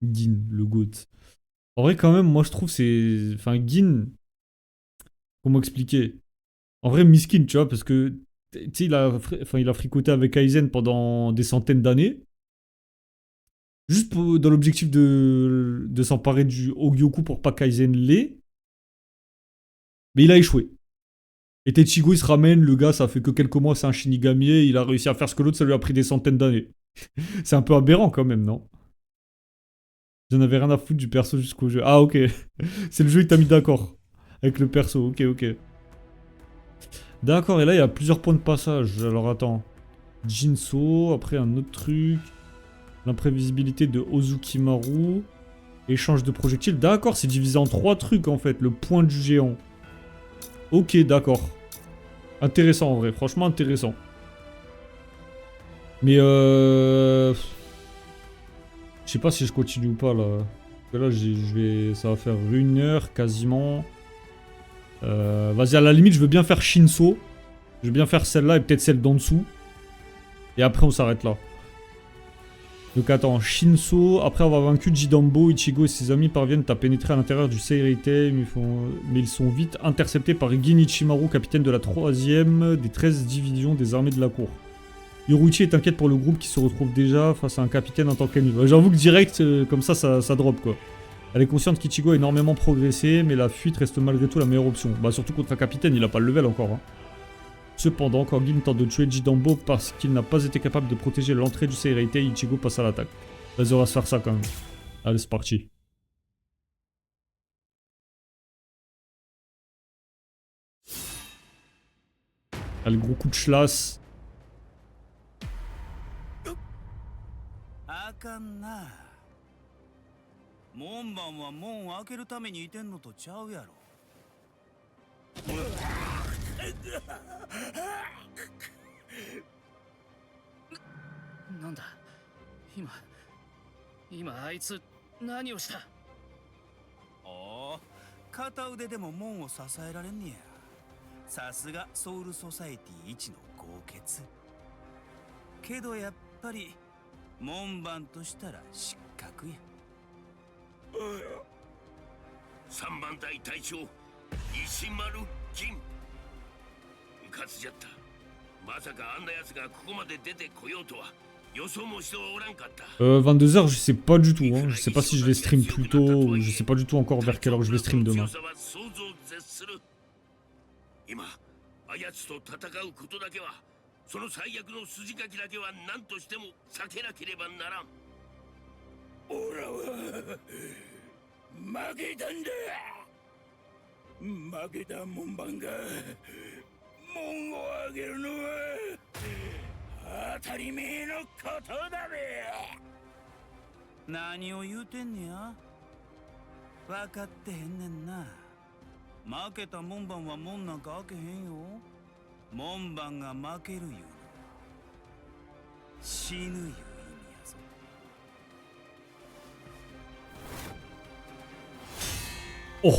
Gin, le GOAT. En vrai quand même, moi je trouve c'est... Enfin Gin... Comment expliquer? En vrai miskin, tu vois, parce que... Tu sais, il a fricoté avec Aizen pendant des centaines d'années. Juste dans l'objectif de s'emparer du Hogyoku pour pas qu'Aizen l'ait. Mais il a échoué. Et Teichigo il se ramène, le gars ça fait que quelques mois, c'est un Shinigami, il a réussi à faire ce que l'autre ça lui a pris des centaines d'années. C'est un peu aberrant quand même, non? J'en avais rien à foutre du perso jusqu'au jeu. Ah ok, c'est le jeu il t'a mis d'accord avec le perso, ok. D'accord, et là il y a plusieurs points de passage, alors attends. Jinso, après un autre truc. L'imprévisibilité de Ozukimaru. Échange de projectiles, d'accord, c'est divisé en 3 trucs en fait, le point du géant. Ok, d'accord. Intéressant en vrai, franchement intéressant. Mais je sais pas si je continue ou pas là. Parce que là ça va faire 1 heure quasiment. Vas-y, à la limite je veux bien faire Shinso. Je veux bien faire celle-là et peut-être celle d'en dessous. Et après on s'arrête là. Donc attends, Shinso, après avoir vaincu Jidambo, Ichigo et ses amis parviennent à pénétrer à l'intérieur du Seirei, mais ils sont vite interceptés par Gin Ichimaru, capitaine de la 3ème des 13 divisions des armées de la cour. Yoruichi est inquiète pour le groupe qui se retrouve déjà face à un capitaine en tant qu'ennemi. J'avoue que direct, comme ça drop quoi. Elle est consciente qu'Ichigo a énormément progressé, mais la fuite reste malgré tout la meilleure option. Bah surtout contre un capitaine, il a pas le level encore. Hein. Cependant, quand Gin tente de tuer Jidambo parce qu'il n'a pas été capable de protéger l'entrée du Seirei, Ichigo passe à l'attaque. Vas-y, on va se faire ça quand même. Allez, c'est parti. Allez, gros coup de chlasse. あかんな。門番は門を開けるためにいてんのとちゃうやろ。なんだ今あいつ何をした？おお、片腕でも門を支えられんねや。さすがソウルソサエティ一の豪傑。けどやっぱり門番としたら失格や。3番隊隊長石丸金うかつじゃった。まさかあんな奴がここまで出てこようとは予想もしておらんかった。 22h, je sais pas du tout. Hein. Je sais pas si je vais stream plus tôt ou je sais pas du tout encore vers quelle heure je vais stream demain. 今あやつと戦うことだけは、その最悪の筋書きだけは何としても避けなければならん。オラは負けたんだ。負けた門番が門を上げるのは当たり前のことだべ。何を言うてんねや。分かってへんねんな。負けた門番は門なんか開けへんよ。門番が負けるいうの死ぬいう意味やぞ。おっ。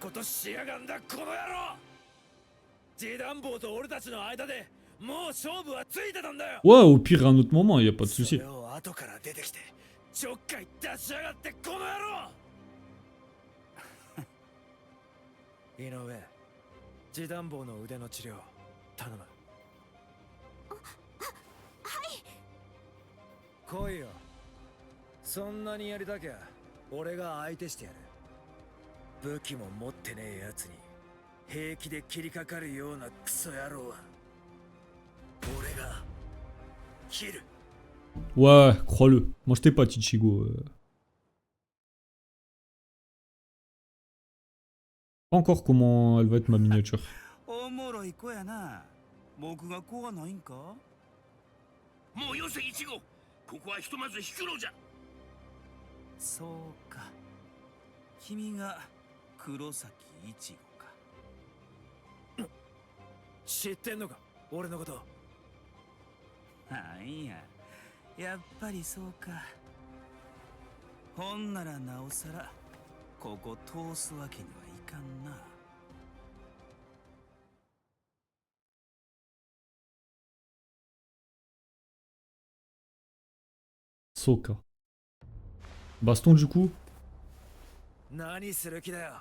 ことしやがんだこの野郎。示談棒と俺たちの間でもう勝負はついてたんだよ。 Ouais, au pire, à un autre moment, y a pas de そ souci. れを後から出てきてちょっかい出しやがってこの野郎。井上、示談棒の腕の治療頼む。来いよ。そんなにやりたきゃ俺が相手してやる。武器も持ってねえやつに平気で切りかかるようなクソ野郎は俺が切る。 Ouais, crois-le. Moi, je t'ai pas, Ichigo. Pas encore comment elle va être ma miniature. おもろい子やな。僕が怖ないんか。もうよせ一号、ここはひとまず引くのじゃ。そうか。君が黒崎一号か。知ってんのか俺のこと。なんや、やっぱりそうか。ほんならなおさらここ通すわけにはいかんな。Soka. Baston, du coup. 何する気だよ。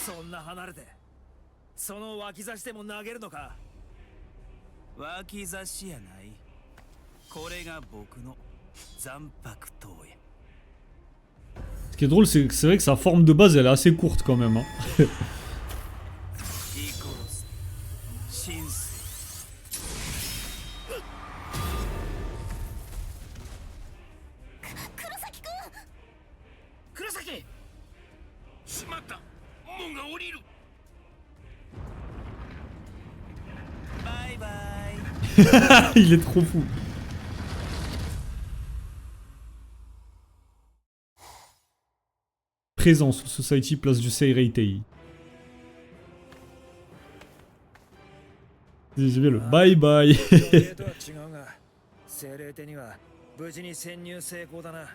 そんな離れてその脇差しでも投げるのか。脇差しやない。これが僕の残白刀や。 Ce qui est drôle, c'est que c'est vrai que sa forme de base, elle est assez courte quand même. Hein. イコロス、神聖。黒崎くん。黒崎、しまった、門が降りる。バイバイ。Il est trop fou. Présent sur Society, place du Seireitei. J'ai bien le bye bye. とは違うが精霊手には無事に潜入成功だな。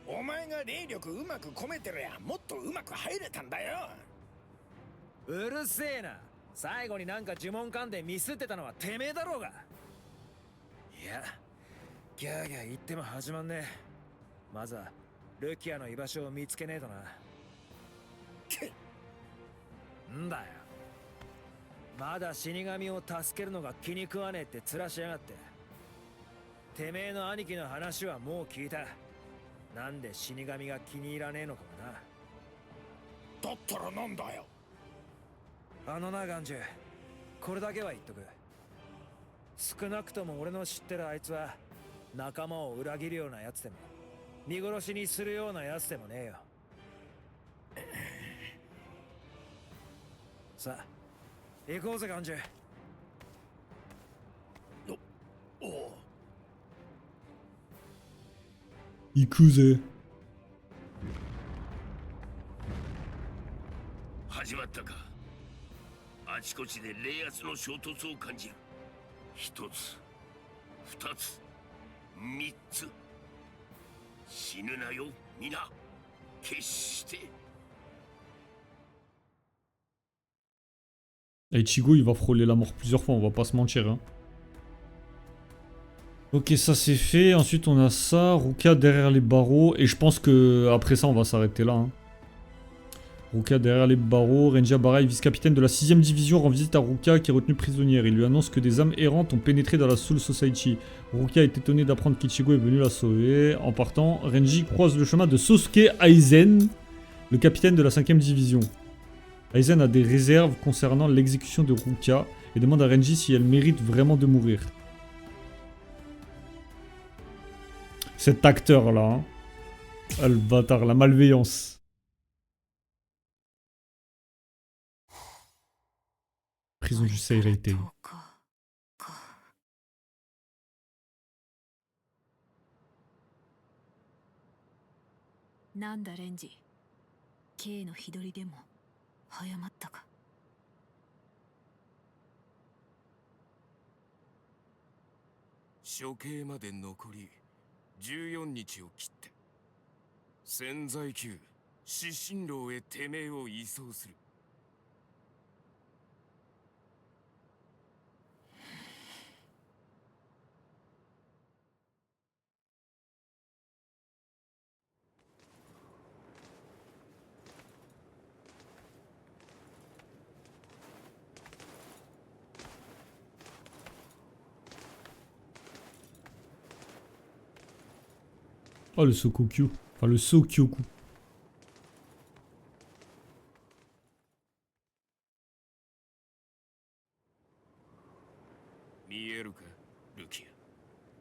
お前が霊力うまく込めてるやもっとうまく入れたんだよ。うるせえな。最後になんか呪文勘でミスってたのはてめえだろうが。いや、ギャーギャー言っても始まんねえ。まずはルキアの居場所を見つけねえとな。んだよ。まだ死神を助けるのが気に食わねえって面しやがって。てめえの兄貴の話はもう聞いた。なんで死神が気に入らねえのかもな。だったらなんだよ。あのな、ガンジュ、これだけは言っとく。少なくとも俺の知ってるあいつは仲間を裏切るようなやつでも見殺しにするようなやつでもねえよ。さあ行こうぜ、ガンジュ。おお。行くぜ。始まったか。あちこちで霊圧の衝突を感じる。一つ、二つ、三つ。死ぬなよ、皆。決して。Et Ichigo, il va frôler la mort plusieurs fois, on va pas se mentir. Hein. Ok, ça c'est fait. Ensuite, on a ça. Rukia derrière les barreaux. Et je pense que après ça, on va s'arrêter là. Hein. Rukia derrière les barreaux. Renji Abarai, vice-capitaine de la 6ème division, rend visite à Rukia qui est retenue prisonnière. Il lui annonce que des âmes errantes ont pénétré dans la Soul Society. Rukia est étonné d'apprendre qu'Ichigo est venu la sauver. En partant, Renji croise le chemin de Sosuke Aizen, le capitaine de la 5ème division. Aizen a des réserves concernant l'exécution de Rukia et demande à Renji si elle mérite vraiment de mourir. Cet acteur-là, hein. Ah, le bâtard, la malveillance. Prison du Seireitei. なんだレンジ、K の日取りでも早まったか。処刑まで残り14日を切って千載級死神楼へてめえを移送する。Oh, le Sokokyo. Enfin, le Sokyoku. 見えるか、ルキア。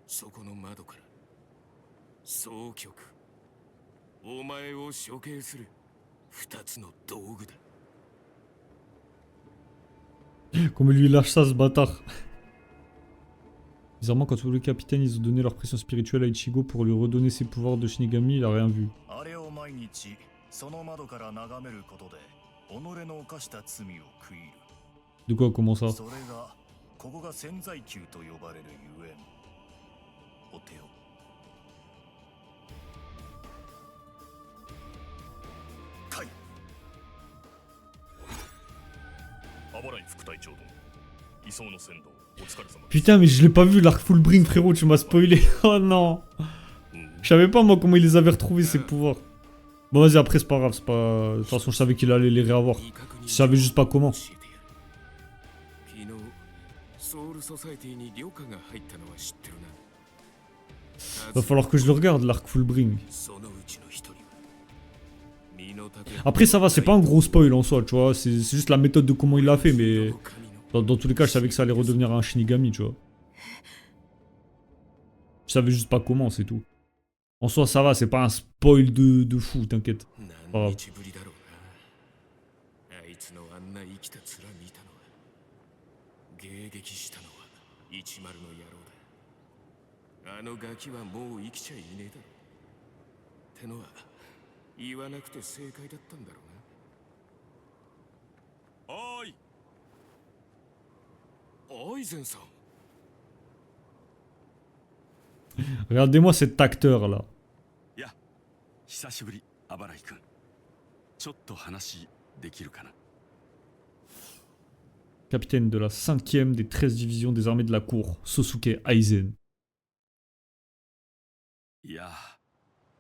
そこの窓から。総局。お前を処刑する二つの道具だ。 Comme lui lâche ça, ce bâtard. Bizarrement, quand tous les capitaines ils ont donné leur pression spirituelle à Ichigo pour lui redonner ses pouvoirs de Shinigami, il a rien vu. あれを毎日その窓から眺めることで己の犯した罪を悔いる。 De quoi, comment ça? それがここが潜在級と呼ばれるゆえん。お手を。はい。アバライ副隊長殿、移送の先導お疲れ様。 Putain, mais je l'ai pas vu l'arc full bring, frérot, tu m'as spoilé. Oh non. Je savais pas moi comment il les avait retrouvés ses pouvoirs. Bon, vas-y, après, c'est pas grave, c'est pas. De toute façon, je savais qu'il allait les réavoir. Je savais juste pas comment. 昨日ソウルソサエティに旅客が入ったのは知ってるな。 Va falloir que je le regarde, l'arc full bring. そのうちの一人は身の丈 Après, ça va, c'est pas un gros spoil en soi, tu vois. C'est juste la méthode de comment il l'a fait, mais. Dans tous les cas, je savais que ça allait redevenir un Shinigami, tu vois. Je savais juste pas comment, c'est tout. En soi, ça va, c'est pas un spoil de fou, t'inquiète. Pas grave. 何日ぶりだろうな。あいつのあんな生きた面見たのは迎撃したのは10の野郎だ。あのガキはもう生きちゃいねえだろ。ってのは言わなくて正解だったんだろうな。おーい、アイゼンさん。 Regardez-moi cet acteur là. や、久しぶり、アバライ君。ちょっと話できるかな。 Capitaine de la 5e des 13 divisions des armées de la cour, Sosuke Aizen. いや、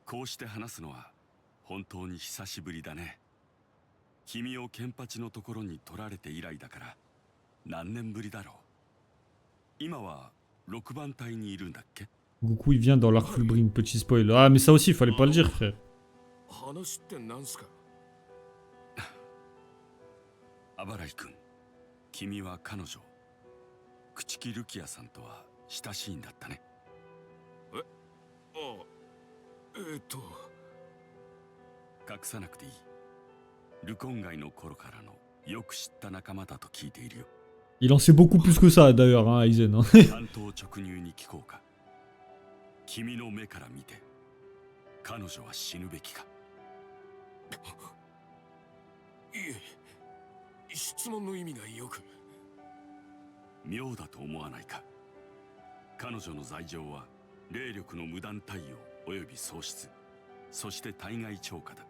こうして話すのは本当に久しぶりだね。君をケンパチのところに取られて以来だから何年ぶりだろう。今は6番隊にいるんだっけ？ Goku il vient dans l'arc full bring, petit spoil. Ah mais ça aussi il fallait pas le dire frère. 話ってなんすか。アバライ君、君は彼女、朽木ルキアさんとは親しいんだったね。え、あ、隠さなくていい。ルコン街の頃からのよく知った仲間だと聞いているよ。 Il en sait beaucoup plus que ça d'ailleurs, hein, Aizen. Hein. 単刀直入に聞こうか。君の目から見て、彼女は死ぬべきか。いえ、質問の意味がよく。妙だと思わないか。彼女の罪状は霊力の無断貸与および喪失、そして対外超過だ。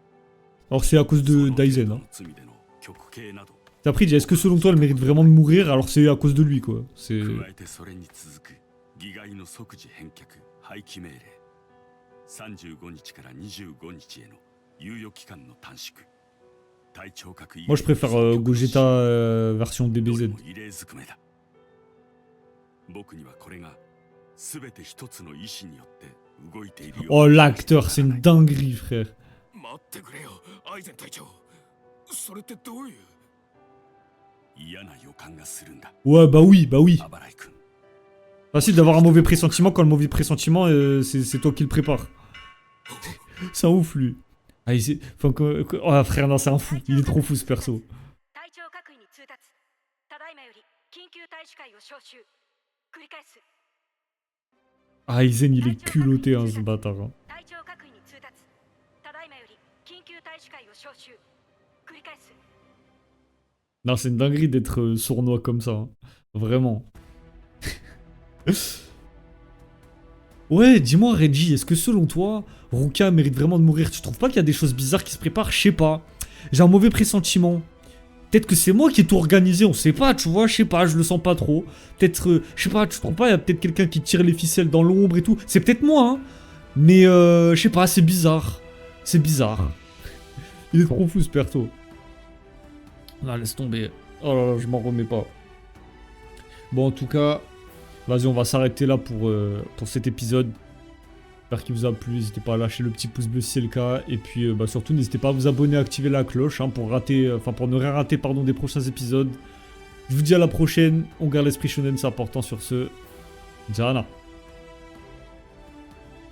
Alors c'est à cause de d'Aizen. Hein. 罪での極刑など。 Après il dit est-ce que selon toi elle mérite vraiment de mourir alors c'est à cause de lui quoi. C'est. 加えてそれに続く議外の即時返却廃棄命令。35日から25日への猶予期間の短縮。 Moi je préfère Gogeta version DBZ. Oh l'acteur c'est une dinguerie frère. Ouais bah oui, bah oui. Facile d'avoir un mauvais pressentiment quand le mauvais pressentiment c'est toi qui le prépare. C'est un ouf lui. Ah, enfin, oh frère, non, c'est un fou. Il est trop fou ce perso. Ah, Aizen, il est culotté, hein, ce bâtard. Hein. Non, c'est une dinguerie d'être sournois comme ça. Hein. Vraiment. Ouais, dis-moi Reggie, est-ce que selon toi, Rukia mérite vraiment de mourir? Tu trouves pas qu'il y a des choses bizarres qui se préparent? Je sais pas. J'ai un mauvais pressentiment. Peut-être que c'est moi qui ai tout organisé, on sait pas, tu vois, je sais pas, je le sens pas trop. Peut-être, je sais pas, tu trouves pas, il y a peut-être quelqu'un qui tire les ficelles dans l'ombre et tout. C'est peut-être moi, hein. Mais je sais pas, c'est bizarre. C'est bizarre. Il est trop fou ce perso. Là, laisse tomber. Oh là là, je m'en remets pas. Bon, en tout cas, vas-y, on va s'arrêter là pour cet épisode. J'espère qu'il vous a plu. N'hésitez pas à lâcher le petit pouce bleu si c'est le cas. Et puis, surtout, n'hésitez pas à vous abonner, à activer la cloche hein, pour ne rien rater des prochains épisodes. Je vous dis à la prochaine. On garde l'esprit shonen, c'est important sur ce. Diana.